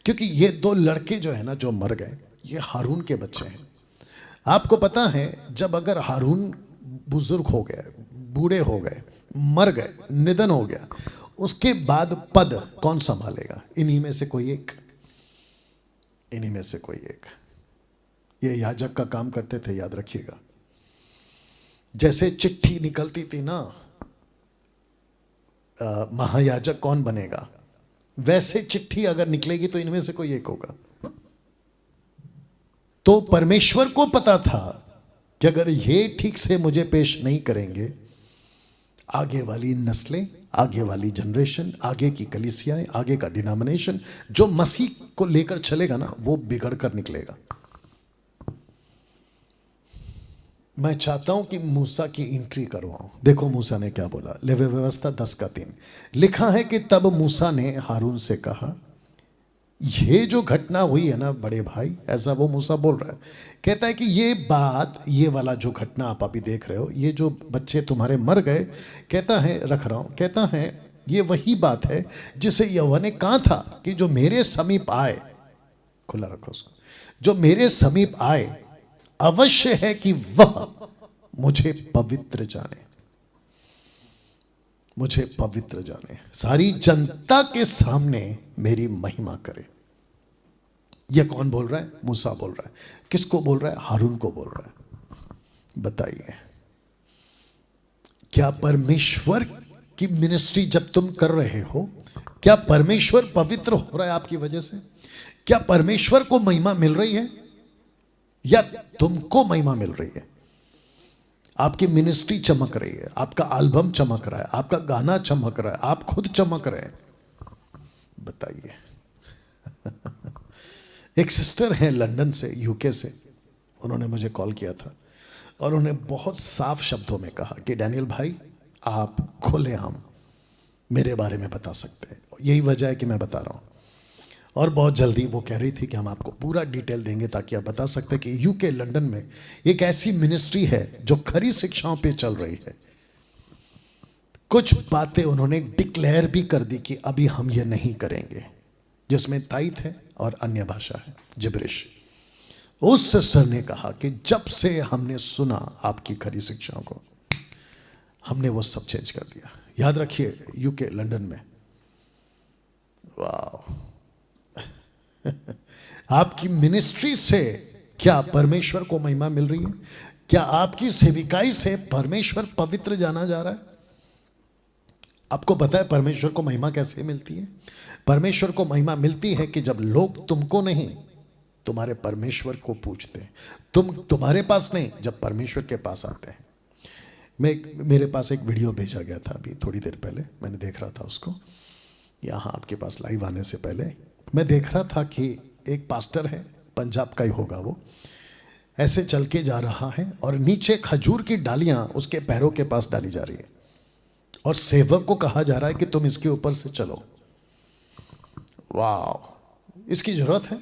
क्योंकि ये दो लड़के जो है ना, जो मर गए, ये हारून के बच्चे हैं। आपको पता है जब अगर हारून बुजुर्ग हो गए, बूढ़े हो गए, मर गए, निधन हो गया, उसके बाद पद कौन संभालेगा? इन्हीं में से कोई एक, इन्हीं में से कोई एक। ये याजक का काम करते थे, याद रखिएगा। जैसे चिट्ठी निकलती थी ना, महायाजक कौन बनेगा, वैसे चिट्ठी अगर निकलेगी तो इनमें से कोई एक होगा। तो परमेश्वर को पता था कि अगर ये ठीक से मुझे पेश नहीं करेंगे, आगे वाली नस्लें, आगे वाली जनरेशन, आगे की कलीसियाएं, आगे का डिनोमिनेशन जो मसीह को लेकर चलेगा ना, वो बिगड़ कर निकलेगा। मैं चाहता हूं कि मूसा की एंट्री करवाऊं। देखो मूसा ने क्या बोला, लेवी व्यवस्था 10:3 लिखा है कि तब मूसा ने हारून से कहा, ये जो घटना हुई है ना बड़े भाई, ऐसा वो मूसा बोल रहा है। कहता है कि ये बात, ये वाला जो घटना आप अभी देख रहे हो, ये जो बच्चे तुम्हारे मर गए, कहता है, रख रहा हूं, कहता है ये वही बात है जिसे यहोवा ने कहा था कि जो मेरे समीप आए, खुला रखो उसको, जो मेरे समीप आए अवश्य है कि वह मुझे पवित्र जाने, मुझे पवित्र जाने, सारी जनता के सामने मेरी महिमा करे। यह कौन बोल रहा है? मूसा बोल रहा है। किसको बोल रहा है? हारून को बोल रहा है। बताइए, क्या परमेश्वर की मिनिस्ट्री जब तुम कर रहे हो, क्या परमेश्वर पवित्र हो रहा है आपकी वजह से? क्या परमेश्वर को महिमा मिल रही है या तुमको महिमा मिल रही है? आपकी मिनिस्ट्री चमक रही है, आपका एल्बम चमक रहा है, आपका गाना चमक रहा है, आप खुद चमक रहे हैं, बताइए। एक सिस्टर है लंदन से, यूके से, उन्होंने मुझे कॉल किया था और उन्होंने बहुत साफ शब्दों में कहा कि डैनियल भाई, आप खुलेआम मेरे बारे में बता सकते हैं। यही वजह है कि मैं बता रहा हूँ। और बहुत जल्दी वो कह रही थी कि हम आपको पूरा डिटेल देंगे ताकि आप बता सकते हैं कि यूके लंदन में एक ऐसी मिनिस्ट्री है जो खरी शिक्षाओं पे चल रही है। कुछ बातें उन्होंने डिक्लेयर भी कर दी कि अभी हम ये नहीं करेंगे, जिसमें ताइत है और अन्य भाषा है, जिब्रिश। उस सिस्टर ने कहा कि जब से हमने सुना आपकी खरी शिक्षाओं को, हमने वो सब चेंज कर दिया। याद रखिए, यूके लंदन में, वाह, आपकी मिनिस्ट्री से क्या परमेश्वर को महिमा मिल रही है? क्या आपकी सेविकाई से परमेश्वर पवित्र जाना जा रहा है? आपको पता है परमेश्वर को महिमा कैसे मिलती है? परमेश्वर को महिमा मिलती है कि जब लोग तुमको नहीं, तुम्हारे परमेश्वर को पूछते हैं। तुम्हारे पास नहीं, जब परमेश्वर के पास आते हैं। मेरे पास एक वीडियो भेजा गया था अभी थोड़ी देर पहले, मैंने देख रहा था उसको यहाँ आपके पास लाइव आने से पहले। मैं देख रहा था कि एक पास्टर है, पंजाब का ही होगा वो, ऐसे चल के जा रहा है और नीचे खजूर की डालियां उसके पैरों के पास डाली जा रही है और सेवक को कहा जा रहा है कि तुम इसके ऊपर से चलो। वाह, इसकी जरूरत है?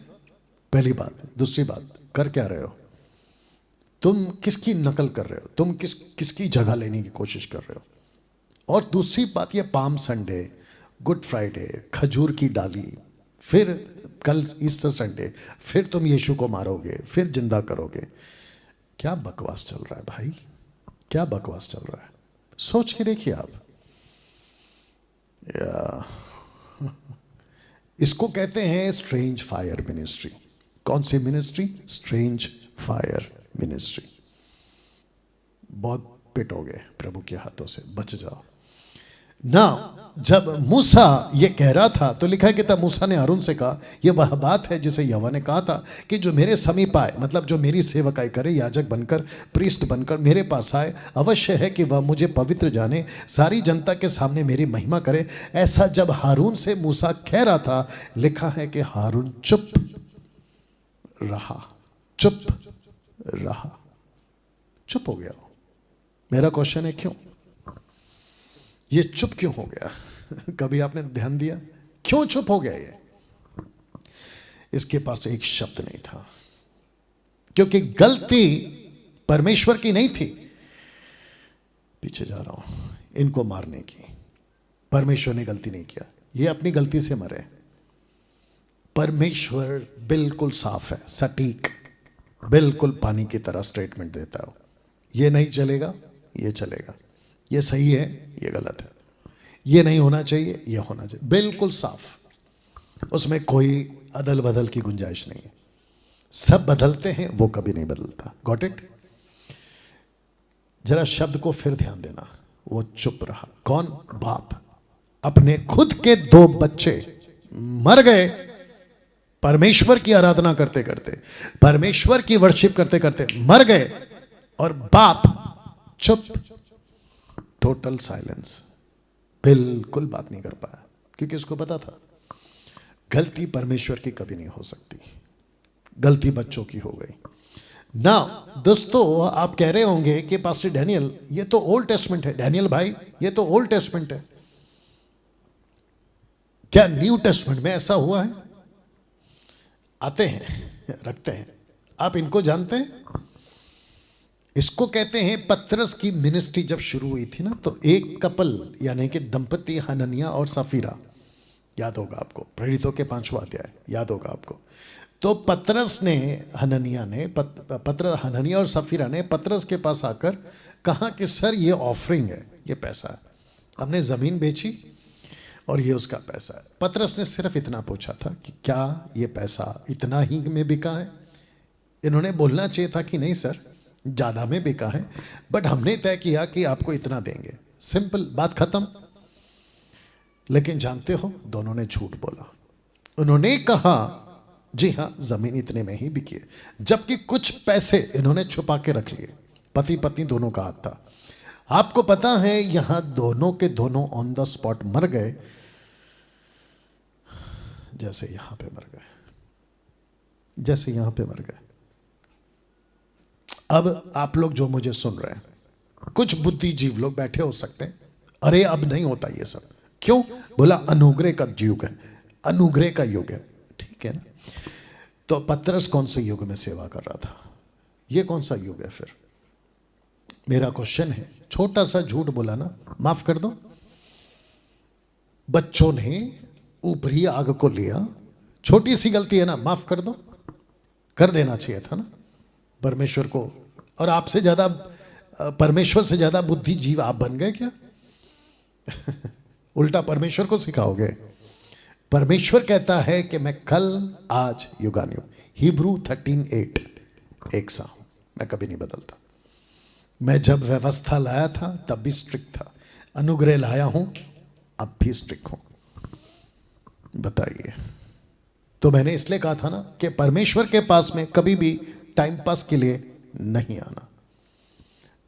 पहली बात। दूसरी बात, कर क्या रहे हो तुम? किसकी नकल कर रहे हो तुम? किसकी जगह लेने की कोशिश कर रहे हो? और दूसरी बात, ये पाम संडे, गुड फ्राइडे, खजूर की डाली, फिर कल ईस्टर संडे, फिर तुम यीशु को मारोगे, फिर जिंदा करोगे। क्या बकवास चल रहा है भाई, क्या बकवास चल रहा है? सोच के देखिए आप। इसको कहते हैं स्ट्रेंज फायर मिनिस्ट्री। कौन सी मिनिस्ट्री? Strange fire ministry. बहुत पिटोगे प्रभु के हाथों से, बच जाओ ना। जब मूसा ये कह रहा था तो लिखा है कि तब मूसा ने हारून से कहा, यह वह बात है जिसे यहोवा ने कहा था कि जो मेरे समीप आए, मतलब जो मेरी सेवकाई करे, याजक बनकर, प्रीस्ट बनकर मेरे पास आए, अवश्य है कि वह मुझे पवित्र जाने, सारी जनता के सामने मेरी महिमा करे। ऐसा जब हारून से मूसा कह रहा था, लिखा है कि हारून चुप रहा, चुप रहा, चुप हो गया। मेरा क्वेश्चन है, क्यों? ये चुप क्यों हो गया? कभी आपने ध्यान दिया क्यों चुप हो गया ये? इसके पास एक शब्द नहीं था, क्योंकि गलती परमेश्वर की नहीं थी। पीछे जा रहा हूं, इनको मारने की। परमेश्वर ने गलती नहीं किया, ये अपनी गलती से मरे। परमेश्वर बिल्कुल साफ है, सटीक, बिल्कुल पानी की तरह स्टेटमेंट देता है। ये नहीं चलेगा, ये चलेगा, ये सही है, ये गलत है, ये नहीं होना चाहिए, ये होना चाहिए, बिल्कुल साफ। उसमें कोई अदल बदल की गुंजाइश नहीं है। सब बदलते हैं, वो कभी नहीं बदलता। Got it? जरा शब्द को फिर ध्यान देना। वो चुप रहा। कौन? बाप। अपने खुद के 2 बच्चे मर गए परमेश्वर की आराधना करते करते, परमेश्वर की वर्शिप करते करते मर गए, और बाप चुप, टोटल साइलेंस, बिल्कुल बात नहीं कर पाया, क्योंकि उसको पता था गलती परमेश्वर की कभी नहीं हो सकती, गलती बच्चों की हो गई ना। दोस्तों, आप कह रहे होंगे कि पास्टर डैनियल, ये तो ओल्ड टेस्टमेंट है। डैनियल भाई, ये तो ओल्ड टेस्टमेंट है, क्या न्यू टेस्टमेंट में ऐसा हुआ है? आते हैं, रखते हैं। आप इनको जानते हैं? इसको कहते हैं, पतरस की मिनिस्ट्री जब शुरू हुई थी ना, तो एक कपल यानी कि दंपति, हननिया और सफीरा, याद होगा आपको, प्रेरितों के 5वां अध्याय याद होगा आपको। तो पतरस ने, हननिया और सफीरा ने पतरस के पास आकर कहा कि सर, ये ऑफरिंग है, ये पैसा है, हमने ज़मीन बेची और ये उसका पैसा है। पतरस ने सिर्फ इतना पूछा था कि क्या ये पैसा इतना ही में बिका है? इन्होंने बोलना चाहिए था कि नहीं सर, ज़्यादा में बिका है, बट हमने तय किया कि आपको इतना देंगे। सिंपल, बात खत्म। लेकिन जानते हो दोनों ने झूठ बोला। उन्होंने कहा जी हाँ जमीन इतने में ही बिकी है, जबकि कुछ पैसे इन्होंने छुपा के रख लिए। पति पत्नी दोनों का हाथ था। आपको पता है यहां दोनों के दोनों ऑन द स्पॉट मर गए, जैसे यहां पे मर गए, जैसे यहां पे मर गए। अब आप लोग जो मुझे सुन रहे हैं, कुछ बुद्धिजीव लोग बैठे हो सकते हैं, अरे अब नहीं होता ये सब, क्यों? बोला अनुग्रह का युग है, अनुग्रह का युग है, ठीक है ना। तो पतरस कौन से युग में सेवा कर रहा था? ये कौन सा युग है फिर? मेरा क्वेश्चन है, छोटा सा झूठ बोला ना, माफ कर दो। बच्चों ने ऊपरी आग को लिया, छोटी सी गलती है ना, माफ कर दो, कर देना चाहिए था ना परमेश्वर को। और आपसे ज्यादा, परमेश्वर से ज्यादा बुद्धिजीव आप बन गए क्या? उल्टा परमेश्वर को सिखाओगे। परमेश्वर कहता है कि मैं कल आज युगानुयुग, हिब्रू 13:8 एक सा हूं, मैं कभी नहीं बदलता। मैं जब व्यवस्था लाया था तब भी स्ट्रिक्ट था, अनुग्रह लाया हूं अब भी स्ट्रिक्ट हूं। बताइए। तो मैंने इसलिए कहा था ना कि परमेश्वर के पास में कभी भी टाइम पास के लिए नहीं आना।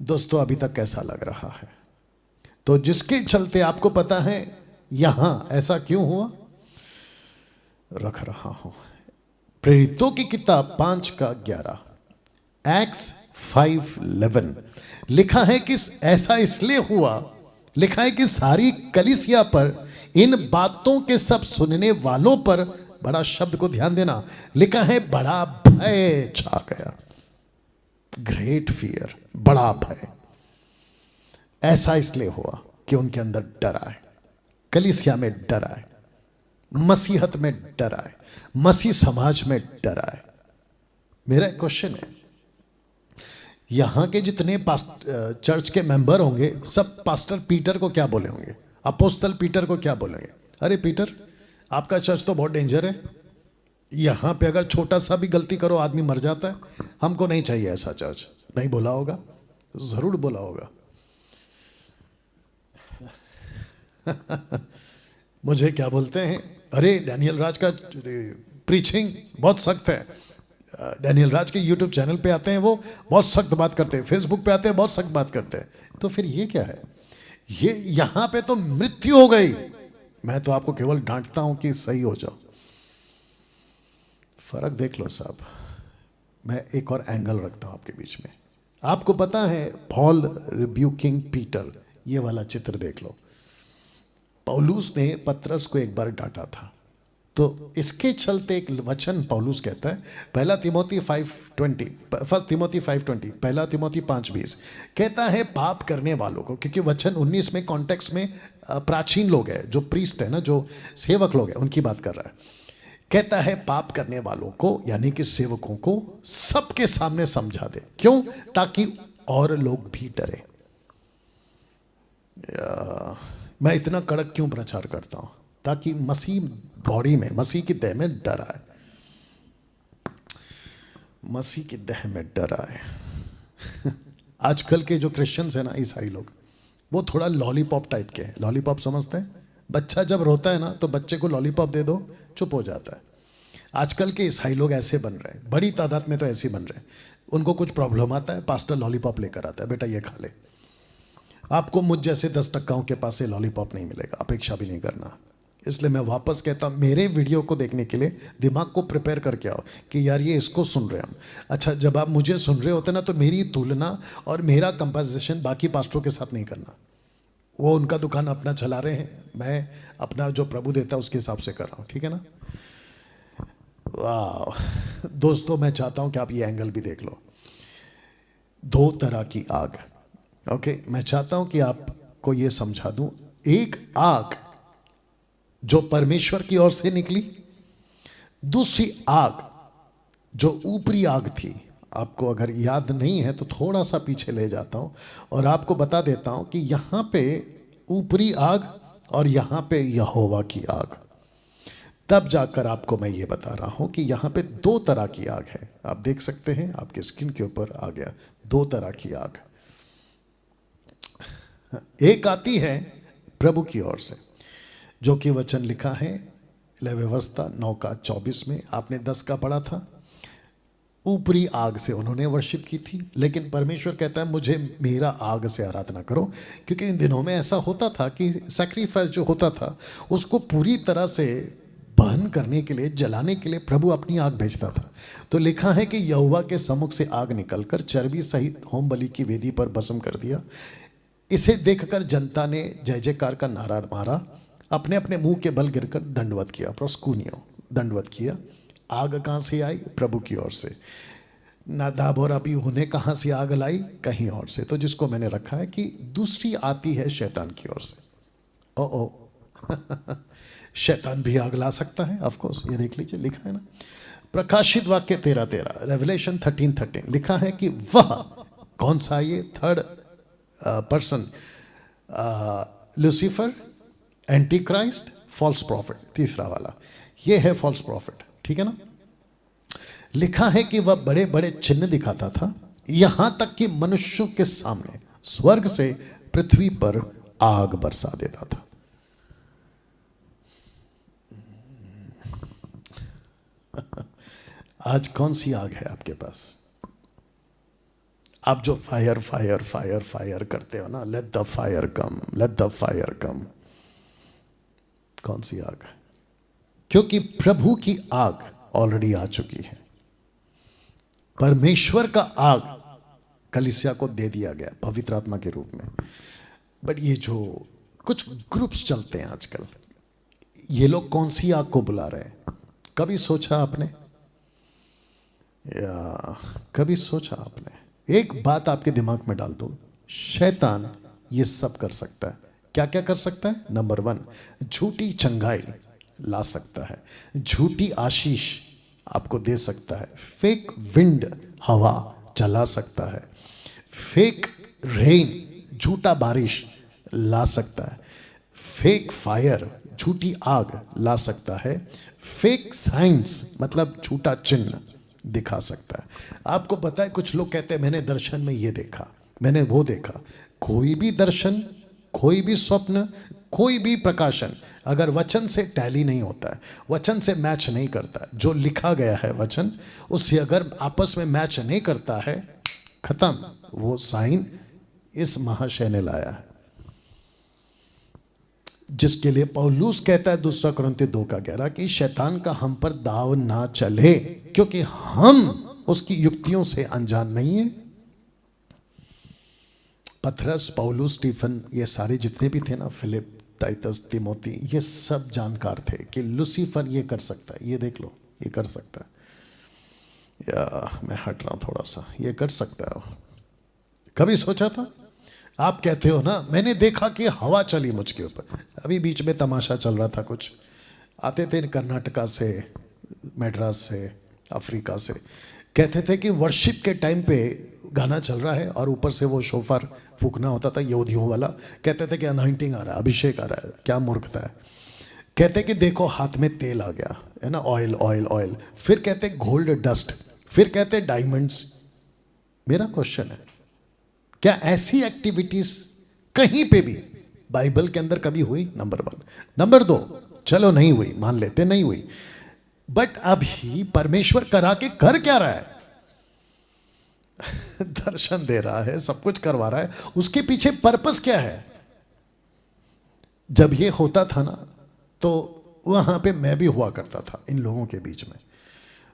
दोस्तों अभी तक कैसा लग रहा है? तो जिसके चलते आपको पता है यहां ऐसा क्यों हुआ, रख रहा हूं। प्रेरितों की किताब 5:11, एक्ट्स 5:11 लिखा है कि ऐसा इसलिए हुआ, लिखा है कि सारी कलीसिया पर, इन बातों के सब सुनने वालों पर, बड़ा शब्द को ध्यान देना, लिखा है बड़ा भय छा गया। ग्रेट फियर, बड़ा भय। ऐसा इसलिए हुआ कि उनके अंदर डर आए, कलीसिया में डर आए, मसीहत में डर आए, मसीह समाज में डर आए। मेरा एक क्वेश्चन है, यहां के जितने चर्च के मेंबर होंगे सब पास्टर पीटर को क्या बोले होंगे, अपोस्तल पीटर को क्या बोलेंगे? अरे पीटर आपका चर्च तो बहुत डेंजर है, यहां पे अगर छोटा सा भी गलती करो आदमी मर जाता है, हमको नहीं चाहिए ऐसा चर्च। नहीं बोला होगा? जरूर बोला होगा। मुझे क्या बोलते हैं, अरे डैनियल राज का प्रीचिंग बहुत सख्त है। डैनियल राज के यूट्यूब चैनल पे आते हैं, वो बहुत सख्त बात करते हैं, फेसबुक पे आते हैं बहुत सख्त बात करते हैं। तो फिर ये क्या है? ये यहां पे तो मृत्यु हो गई, मैं तो आपको केवल डांटता हूं कि सही हो जाओ। फर्क देख लो साहब। मैं एक और एंगल रखता हूं आपके बीच में। आपको पता है पॉल रिब्यूकिंग पीटर, ये वाला चित्र देख लो। पौलुस ने पतरस को एक बार डांटा था, तो इसके चलते एक वचन पौलुस कहता है, पहला तिमोथी 5:20, फर्स्ट तिमोथी 5:20, पहला तिमोथी 5:20 कहता है पाप करने वालों को, क्योंकि वचन 19 में कॉन्टेक्स्ट में प्राचीन लोग हैं, जो प्रीस्ट है ना, जो सेवक लोग हैं, उनकी बात कर रहा है। कहता है पाप करने वालों को, यानी कि सेवकों को सबके सामने समझा दे। क्यों? ताकि और लोग भी डरे। मैं इतना कड़क क्यों प्रचार करता हूं? ताकि मसीह बॉडी में, मसीह की देह में डर आए, मसीह की देह में डर आए। आजकल के जो क्रिश्चियंस है ना, ईसाई लोग, वो थोड़ा लॉलीपॉप टाइप के हैं। लॉलीपॉप समझते हैं? बच्चा जब रोता है ना तो बच्चे को लॉलीपॉप दे दो, चुप हो जाता है। आजकल के ईसाई लोग ऐसे बन रहे हैं, बड़ी तादाद में तो ऐसे बन रहे हैं। उनको कुछ प्रॉब्लम आता है, पास्टर लॉलीपॉप लेकर आता है, बेटा ये खा ले। आपको मुझ जैसे 10 टक्काओं के पास से लॉलीपॉप नहीं मिलेगा, अपेक्षा भी नहीं करना। इसलिए मैं वापस कहता हूँ, मेरे वीडियो को देखने के लिए दिमाग को प्रिपेयर करके आओ कि यार ये इसको सुन रहे हैं हम। अच्छा, जब आप मुझे सुन रहे होते ना, तो मेरी तुलना और मेरा कंपैरिजन बाकी पास्टरों के साथ नहीं करना। वो उनका दुकान अपना चला रहे हैं, मैं अपना जो प्रभु देता है उसके हिसाब से कर रहा हूँ, ठीक है ना। वाह दोस्तों, मैं चाहता हूँ कि आप ये एंगल भी देख लो। 2 तरह की आग। ओके, मैं चाहता हूँ कि आपको ये समझा दूँ। एक आग जो परमेश्वर की ओर से निकली, दूसरी आग जो ऊपरी आग थी। आपको अगर याद नहीं है तो थोड़ा सा पीछे ले जाता हूं और आपको बता देता हूं कि यहां पे ऊपरी आग और यहां पे यहोवा की आग। तब जाकर आपको मैं ये बता रहा हूं कि यहां पे 2 तरह की आग है। आप देख सकते हैं, आपके स्क्रीन के ऊपर आ गया 2 तरह की आग। एक आती है प्रभु की ओर से, जो कि वचन लिखा है व्यवस्था 9:24 में। आपने 10 का पढ़ा था। ऊपरी आग से उन्होंने वर्शिप की थी, लेकिन परमेश्वर कहता है मुझे मेरा आग से आराधना करो, क्योंकि इन दिनों में ऐसा होता था कि सैक्रिफाइस जो होता था उसको पूरी तरह से दहन करने के लिए, जलाने के लिए प्रभु अपनी आग भेजता था। तो लिखा है कि यहोवा के सम्मुख से आग निकलकर चर्बी सहित होम बलि की वेदी पर भस्म कर दिया। इसे देखकर जनता ने जय जयकार का नारा मारा, अपने अपने मुंह के बल गिरकर दंडवत किया, प्रोस्कूनियो दंडवत किया। आग कहाँ से आई? प्रभु की ओर से। नादाब और अबीहू ने कहाँ से आग लाई? कहीं और से। तो जिसको मैंने रखा है कि दूसरी आती है शैतान की ओर से। ओ शैतान भी आग ला सकता है, ऑफ कोर्स। ये देख लीजिए, लिखा है ना प्रकाशित वाक्य 13:13, रेवलेशन 13:13 लिखा है कि वह कौन सा? ये third person, Lucifer, Antichrist, false prophet, तीसरा वाला ये है फॉल्स प्रॉफिट, ठीक है ना। लिखा है कि वह बड़े बड़े चिन्ह दिखाता था, यहां तक कि मनुष्यों के सामने स्वर्ग से पृथ्वी पर आग बरसा देता था। आज कौन सी आग है आपके पास? आप जो फायर फायर फायर फायर करते हो ना, let the fire come, let the fire come, कौन सी आग है? क्योंकि प्रभु की आग ऑलरेडी आ चुकी है। परमेश्वर का आग कलीसिया को दे दिया गया पवित्र आत्मा के रूप में। बट ये जो कुछ ग्रुप्स चलते हैं आजकल, ये लोग कौन सी आग को बुला रहे हैं? कभी सोचा आपने? या कभी सोचा आपने? एक बात आपके दिमाग में डाल दो, शैतान ये सब कर सकता है। क्या क्या कर सकता है? नंबर 1, झूठी चंगाई ला सकता है, झूठी आशीष आपको दे सकता है, फेक विंड हवा चला सकता है, फेक रेन झूठा बारिश ला सकता है, फेक फायर झूठी आग ला सकता है, फेक साइंस मतलब झूठा चिन्ह दिखा सकता है। आपको पता है कुछ लोग कहते हैं मैंने दर्शन में ये देखा, मैंने वो देखा। कोई भी दर्शन, कोई भी स्वप्न, कोई भी प्रकाशन अगर वचन से टैली नहीं होता है, वचन से मैच नहीं करता है, जो लिखा गया है वचन उससे अगर आपस में मैच नहीं करता है, खत्म। वो साइन इस महाशय ने लाया है, जिसके लिए पौलुस कहता है 2 कुरिन्थियों 2:11 कि शैतान का हम पर दाव ना चले, क्योंकि हम उसकी युक्तियों से अनजान नहीं है। पतरस, पौलुस, स्टीफन, ये सारे जितने भी थे ना, फिलिप, टाइटस, तिमोथी, ये सब जानकार थे कि लूसीफर ये कर सकता है। ये देख लो, ये कर सकता है। या मैं हट रहा हूं थोड़ा सा, ये कर सकता है। कभी सोचा था? आप कहते हो ना मैंने देखा कि हवा चली मुझके ऊपर। अभी बीच में तमाशा चल रहा था, कुछ आते थे कर्नाटका से, मैड्रास से, अफ्रीका से, कहते थे कि वर्शिप के टाइम पे गाना चल रहा है और ऊपर से वो शोफार फूकना होता था यहूदियों वाला। कहते थे कि अनाइंटिंग आ रहा है, अभिषेक आ रहा है। क्या मूर्खता है। कहते कि देखो हाथ में तेल आ गया है ना, ऑयल ऑयल ऑयल। फिर कहते गोल्ड डस्ट, फिर कहते डायमंड्स। मेरा क्वेश्चन है, क्या ऐसी एक्टिविटीज कहीं पे भी बाइबल के अंदर कभी हुई? नंबर 1। नंबर 2, चलो नहीं हुई, मान लेते नहीं हुई, बट अभी परमेश्वर करा के कर क्या रहा है? दर्शन दे रहा है, सब कुछ करवा रहा है, उसके पीछे पर्पस क्या है? जब ये होता था ना, तो वहां पे मैं भी हुआ करता था इन लोगों के बीच में,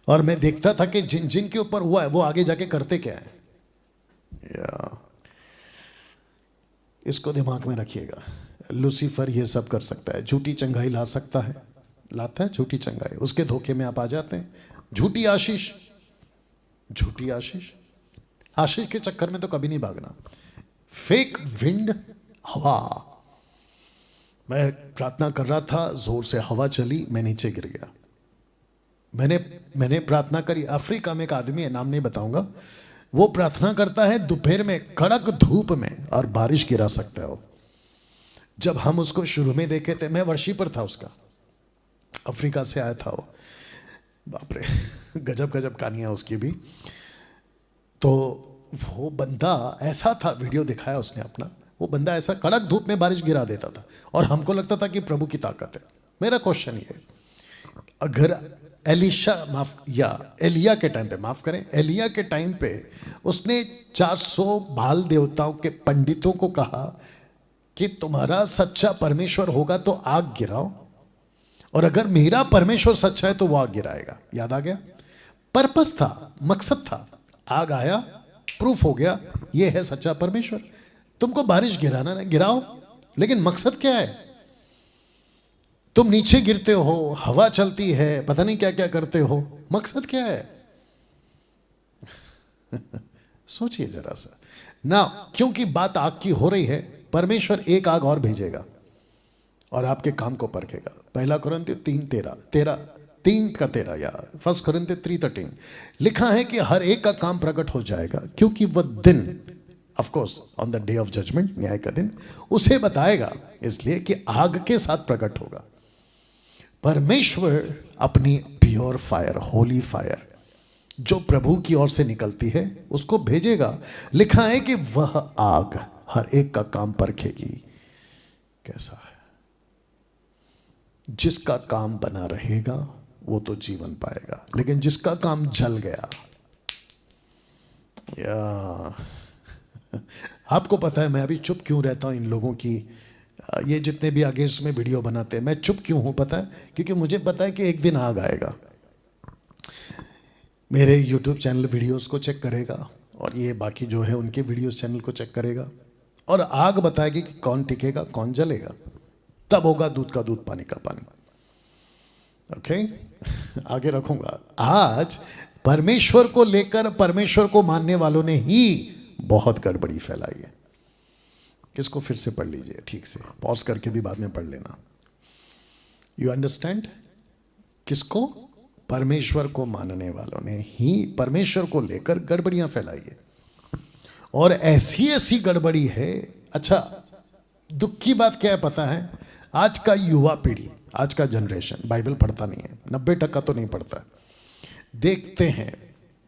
और मैं देखता था कि जिन जिन के ऊपर हुआ है वो आगे जाके करते क्या है। या इसको दिमाग में रखिएगा। लूसीफर ये सब कर सकता है, झूठी चंगाई ला सकता है, लाता है झूठी चंगाई, उसके धोखे में आप आ जाते हैं। झूठी आशीष, झूठी आशीष, आशीष के चक्कर में तो कभी नहीं भागना। फेक विंड हवा, मैं प्रार्थना कर रहा था, जोर से हवा चली, मैं नीचे गिर गया। मैंने प्रार्थना करी। अफ्रीका में एक आदमी है, नाम नहीं बताऊंगा, वो प्रार्थना करता है दोपहर में कड़क धूप में और बारिश गिरा सकता है वो। जब हम उसको शुरू में देखे थे, मैं वर्शिपर था उसका, अफ्रीका से आया था वो, बाप रे गजब गजब कहानियां उसकी भी। तो वो बंदा ऐसा था, वीडियो दिखाया उसने अपना, वो बंदा ऐसा कड़क धूप में बारिश गिरा देता था और हमको लगता था कि प्रभु की ताकत है। मेरा क्वेश्चन ये, अगर एलिशा एलिया के टाइम पे, माफ करें, एलिया के टाइम पे उसने 400 बाल देवताओं के पंडितों को कहा कि तुम्हारा सच्चा परमेश्वर होगा तो आग गिराओ, और अगर मेरा परमेश्वर सच्चा है तो वो आग गिराएगा। याद आ गया? पर्पस था, मकसद था। आग आया, प्रूफ हो गया ये है सच्चा परमेश्वर। तुमको बारिश गिराना है, गिराओ, लेकिन मकसद क्या है? तुम नीचे गिरते हो, हवा चलती है, पता नहीं क्या क्या करते हो, मकसद क्या है? सोचिए जरा सा ना। क्योंकि बात आग की हो रही है, परमेश्वर एक आग और भेजेगा और आपके काम को परखेगा। 1 कुरिन्थियों 3:13 या 1 कुरिन्थियों 3:13 लिखा है कि हर एक का काम प्रकट हो जाएगा, क्योंकि वह दिन, of course on the day of judgement, न्याय का दिन, उसे बताएगा, इसलिए कि आग के साथ प्रकट होगा। परमेश्वर अपनी प्योर फायर, होली फायर जो प्रभु की ओर से निकलती है उसको भेजेगा। लिखा है कि वह आग हर एक का काम परखेगी। कैसा है? जिसका काम बना रहेगा वो तो जीवन पाएगा, लेकिन जिसका काम जल गया, या आपको पता है मैं अभी चुप क्यों रहता हूं इन लोगों की, ये जितने भी आगे इसमें वीडियो बनाते हैं, मैं चुप क्यों हूं पता है? क्योंकि मुझे पता है कि एक दिन आग आएगा, मेरे यूट्यूब चैनल वीडियोस को चेक करेगा और ये बाकी जो है उनके वीडियोस चैनल को चेक करेगा, और आग बताएगी कि कौन टिकेगा कौन जलेगा। तब होगा दूध का दूध पानी का पानी। ओके आगे रखूंगा। आज परमेश्वर को लेकर, परमेश्वर को मानने वालों ने ही बहुत गड़बड़ी फैलाई है। इसको फिर से पढ़ लीजिए ठीक से, पॉज करके भी बाद में पढ़ लेना। You understand? किसको? परमेश्वर को मानने वालों ने ही परमेश्वर को लेकर गड़बड़ियां फैलाई है, और ऐसी ऐसी गड़बड़ी है। अच्छा, दुख की बात क्या है पता है? आज का युवा पीढ़ी, आज का जनरेशन बाइबल पढ़ता नहीं है, 90% तो नहीं पढ़ता। देखते हैं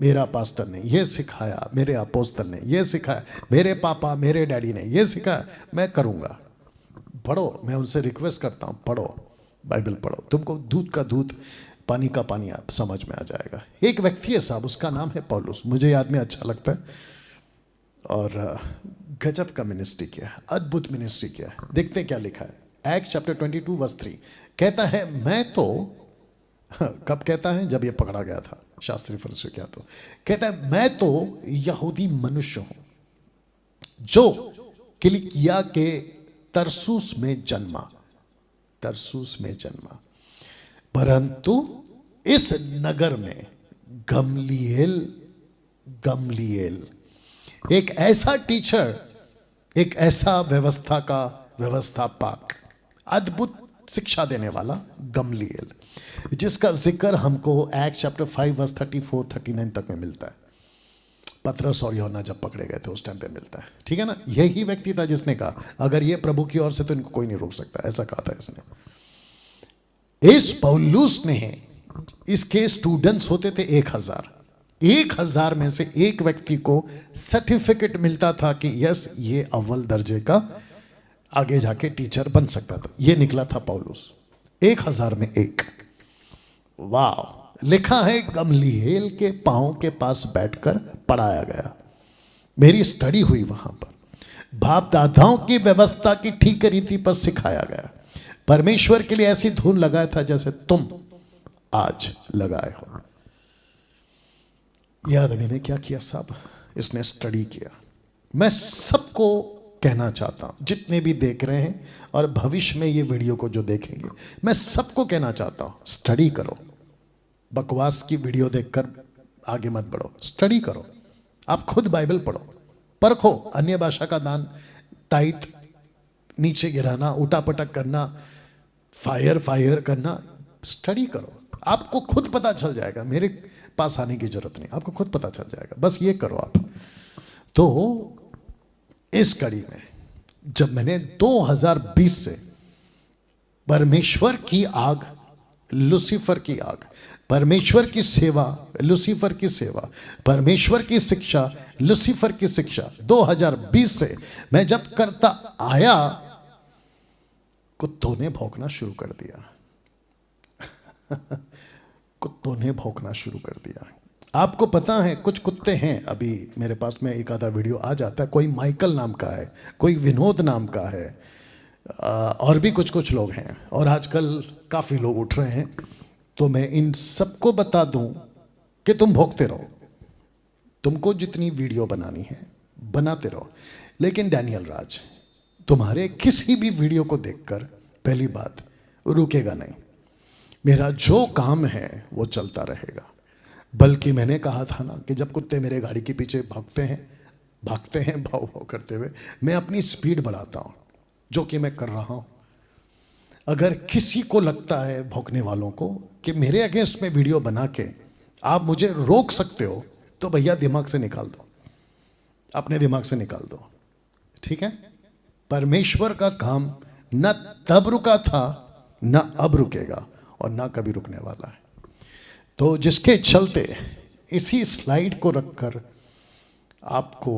मेरा पास्टर ने ये सिखाया, मेरे अपोस्तल ने ये सिखाया, मेरे पापा मेरे डैडी ने ये सिखाया, मैं करूँगा। पढ़ो, मैं उनसे रिक्वेस्ट करता हूँ, पढ़ो बाइबल पढ़ो, तुमको दूध का दूध पानी का पानी आप समझ में आ जाएगा। एक व्यक्ति है साहब, उसका नाम है पौलुस, मुझे याद में अच्छा लगता है, और गजब का मिनिस्ट्री किया है, अद्भुत मिनिस्ट्री किया है। देखते हैं क्या लिखा है। एक्ट चैप्टर 22:3 कहता है, मैं तो कब कहता है? जब ये पकड़ा गया था शास्त्री फरीसियों क्या, तो कहता है मैं तो यहूदी मनुष्य हूं जो किलिकिया के तरसूस में जन्मा, तरसूस में जन्मा, परंतु इस नगर में गमलीएल एक ऐसा टीचर, एक ऐसा व्यवस्था का व्यवस्थापक, अद्भुत शिक्षा देने वाला गमलीएल, जिसका जिक्र हमको एक्ट चैप्टर 5:34-39 तक में मिलता है। पतरस और यूहन्ना जब पकड़े गए थे उस टाइम पे मिलता है, ठीक है ना। यही व्यक्ति था जिसने कहा अगर ये प्रभु की ओर से तो इनको कोई नहीं रोक सकता, ऐसा कहा था इसने। इस पौलुस ने, इसके स्टूडेंट्स होते थे 1000 में से एक व्यक्ति को सर्टिफिकेट मिलता था कि यस ये अव्वल दर्जे का आगे जाके टीचर बन सकता था। ये निकला था पौलुस, 1000 में एक। वाह! लिखा है गमलीएल के पांव के पास बैठकर पढ़ाया गया। मेरी स्टडी हुई वहां पर, बाप दादाओं की व्यवस्था की ठीक रीति पर सिखाया गया। परमेश्वर के लिए ऐसी धुन लगाया था जैसे तुम आज लगाए हो। यह आदमी ने क्या किया साहब? इसने स्टडी किया। मैं सबको कहना चाहता हूं, जितने भी देख रहे हैं और भविष्य में ये वीडियो को जो देखेंगे, मैं सबको कहना चाहता हूं, स्टडी करो। बकवास की वीडियो देखकर आगे मत बढ़ो, स्टडी करो। आप खुद बाइबल पढ़ो, परखो। अन्य भाषा का दान, ताइत, नीचे गिराना, उठापटक करना, फायर करना, स्टडी करो। आपको खुद पता चल जाएगा, मेरे पास आने की जरूरत नहीं, आपको खुद पता चल जाएगा। बस ये करो आप। तो इस कड़ी में जब मैंने 2020 से परमेश्वर की आग, लूसीफर की आग, परमेश्वर की सेवा, लूसीफर की सेवा, परमेश्वर की शिक्षा, लूसीफर की शिक्षा 2020 से मैं जब करता आया, कुत्तों ने भौंकना शुरू कर दिया। कुत्तों ने भौंकना शुरू कर दिया। आपको पता है कुछ कुत्ते हैं, अभी मेरे पास में एक आधा वीडियो आ जाता है, कोई माइकल नाम का है, कोई विनोद नाम का है, और भी कुछ कुछ लोग हैं, और आजकल काफ़ी लोग उठ रहे हैं। तो मैं इन सबको बता दूं कि तुम भौंकते रहो, तुमको जितनी वीडियो बनानी है बनाते रहो, लेकिन डैनियल राज तुम्हारे किसी भी वीडियो को देखकर पहली बात रुकेगा नहीं। मेरा जो काम है वो चलता रहेगा। बल्कि मैंने कहा था ना कि जब कुत्ते मेरे गाड़ी के पीछे भागते हैं भाव भाव करते हुए, मैं अपनी स्पीड बढ़ाता हूँ, जो कि मैं कर रहा हूँ। अगर किसी को लगता है भौंकने वालों को कि मेरे अगेंस्ट में वीडियो बना के आप मुझे रोक सकते हो, तो भैया दिमाग से निकाल दो, अपने दिमाग से निकाल दो, ठीक है। परमेश्वर का काम न तब रुका था, न अब रुकेगा, और न कभी रुकने वाला है। तो जिसके चलते इसी स्लाइड को रखकर आपको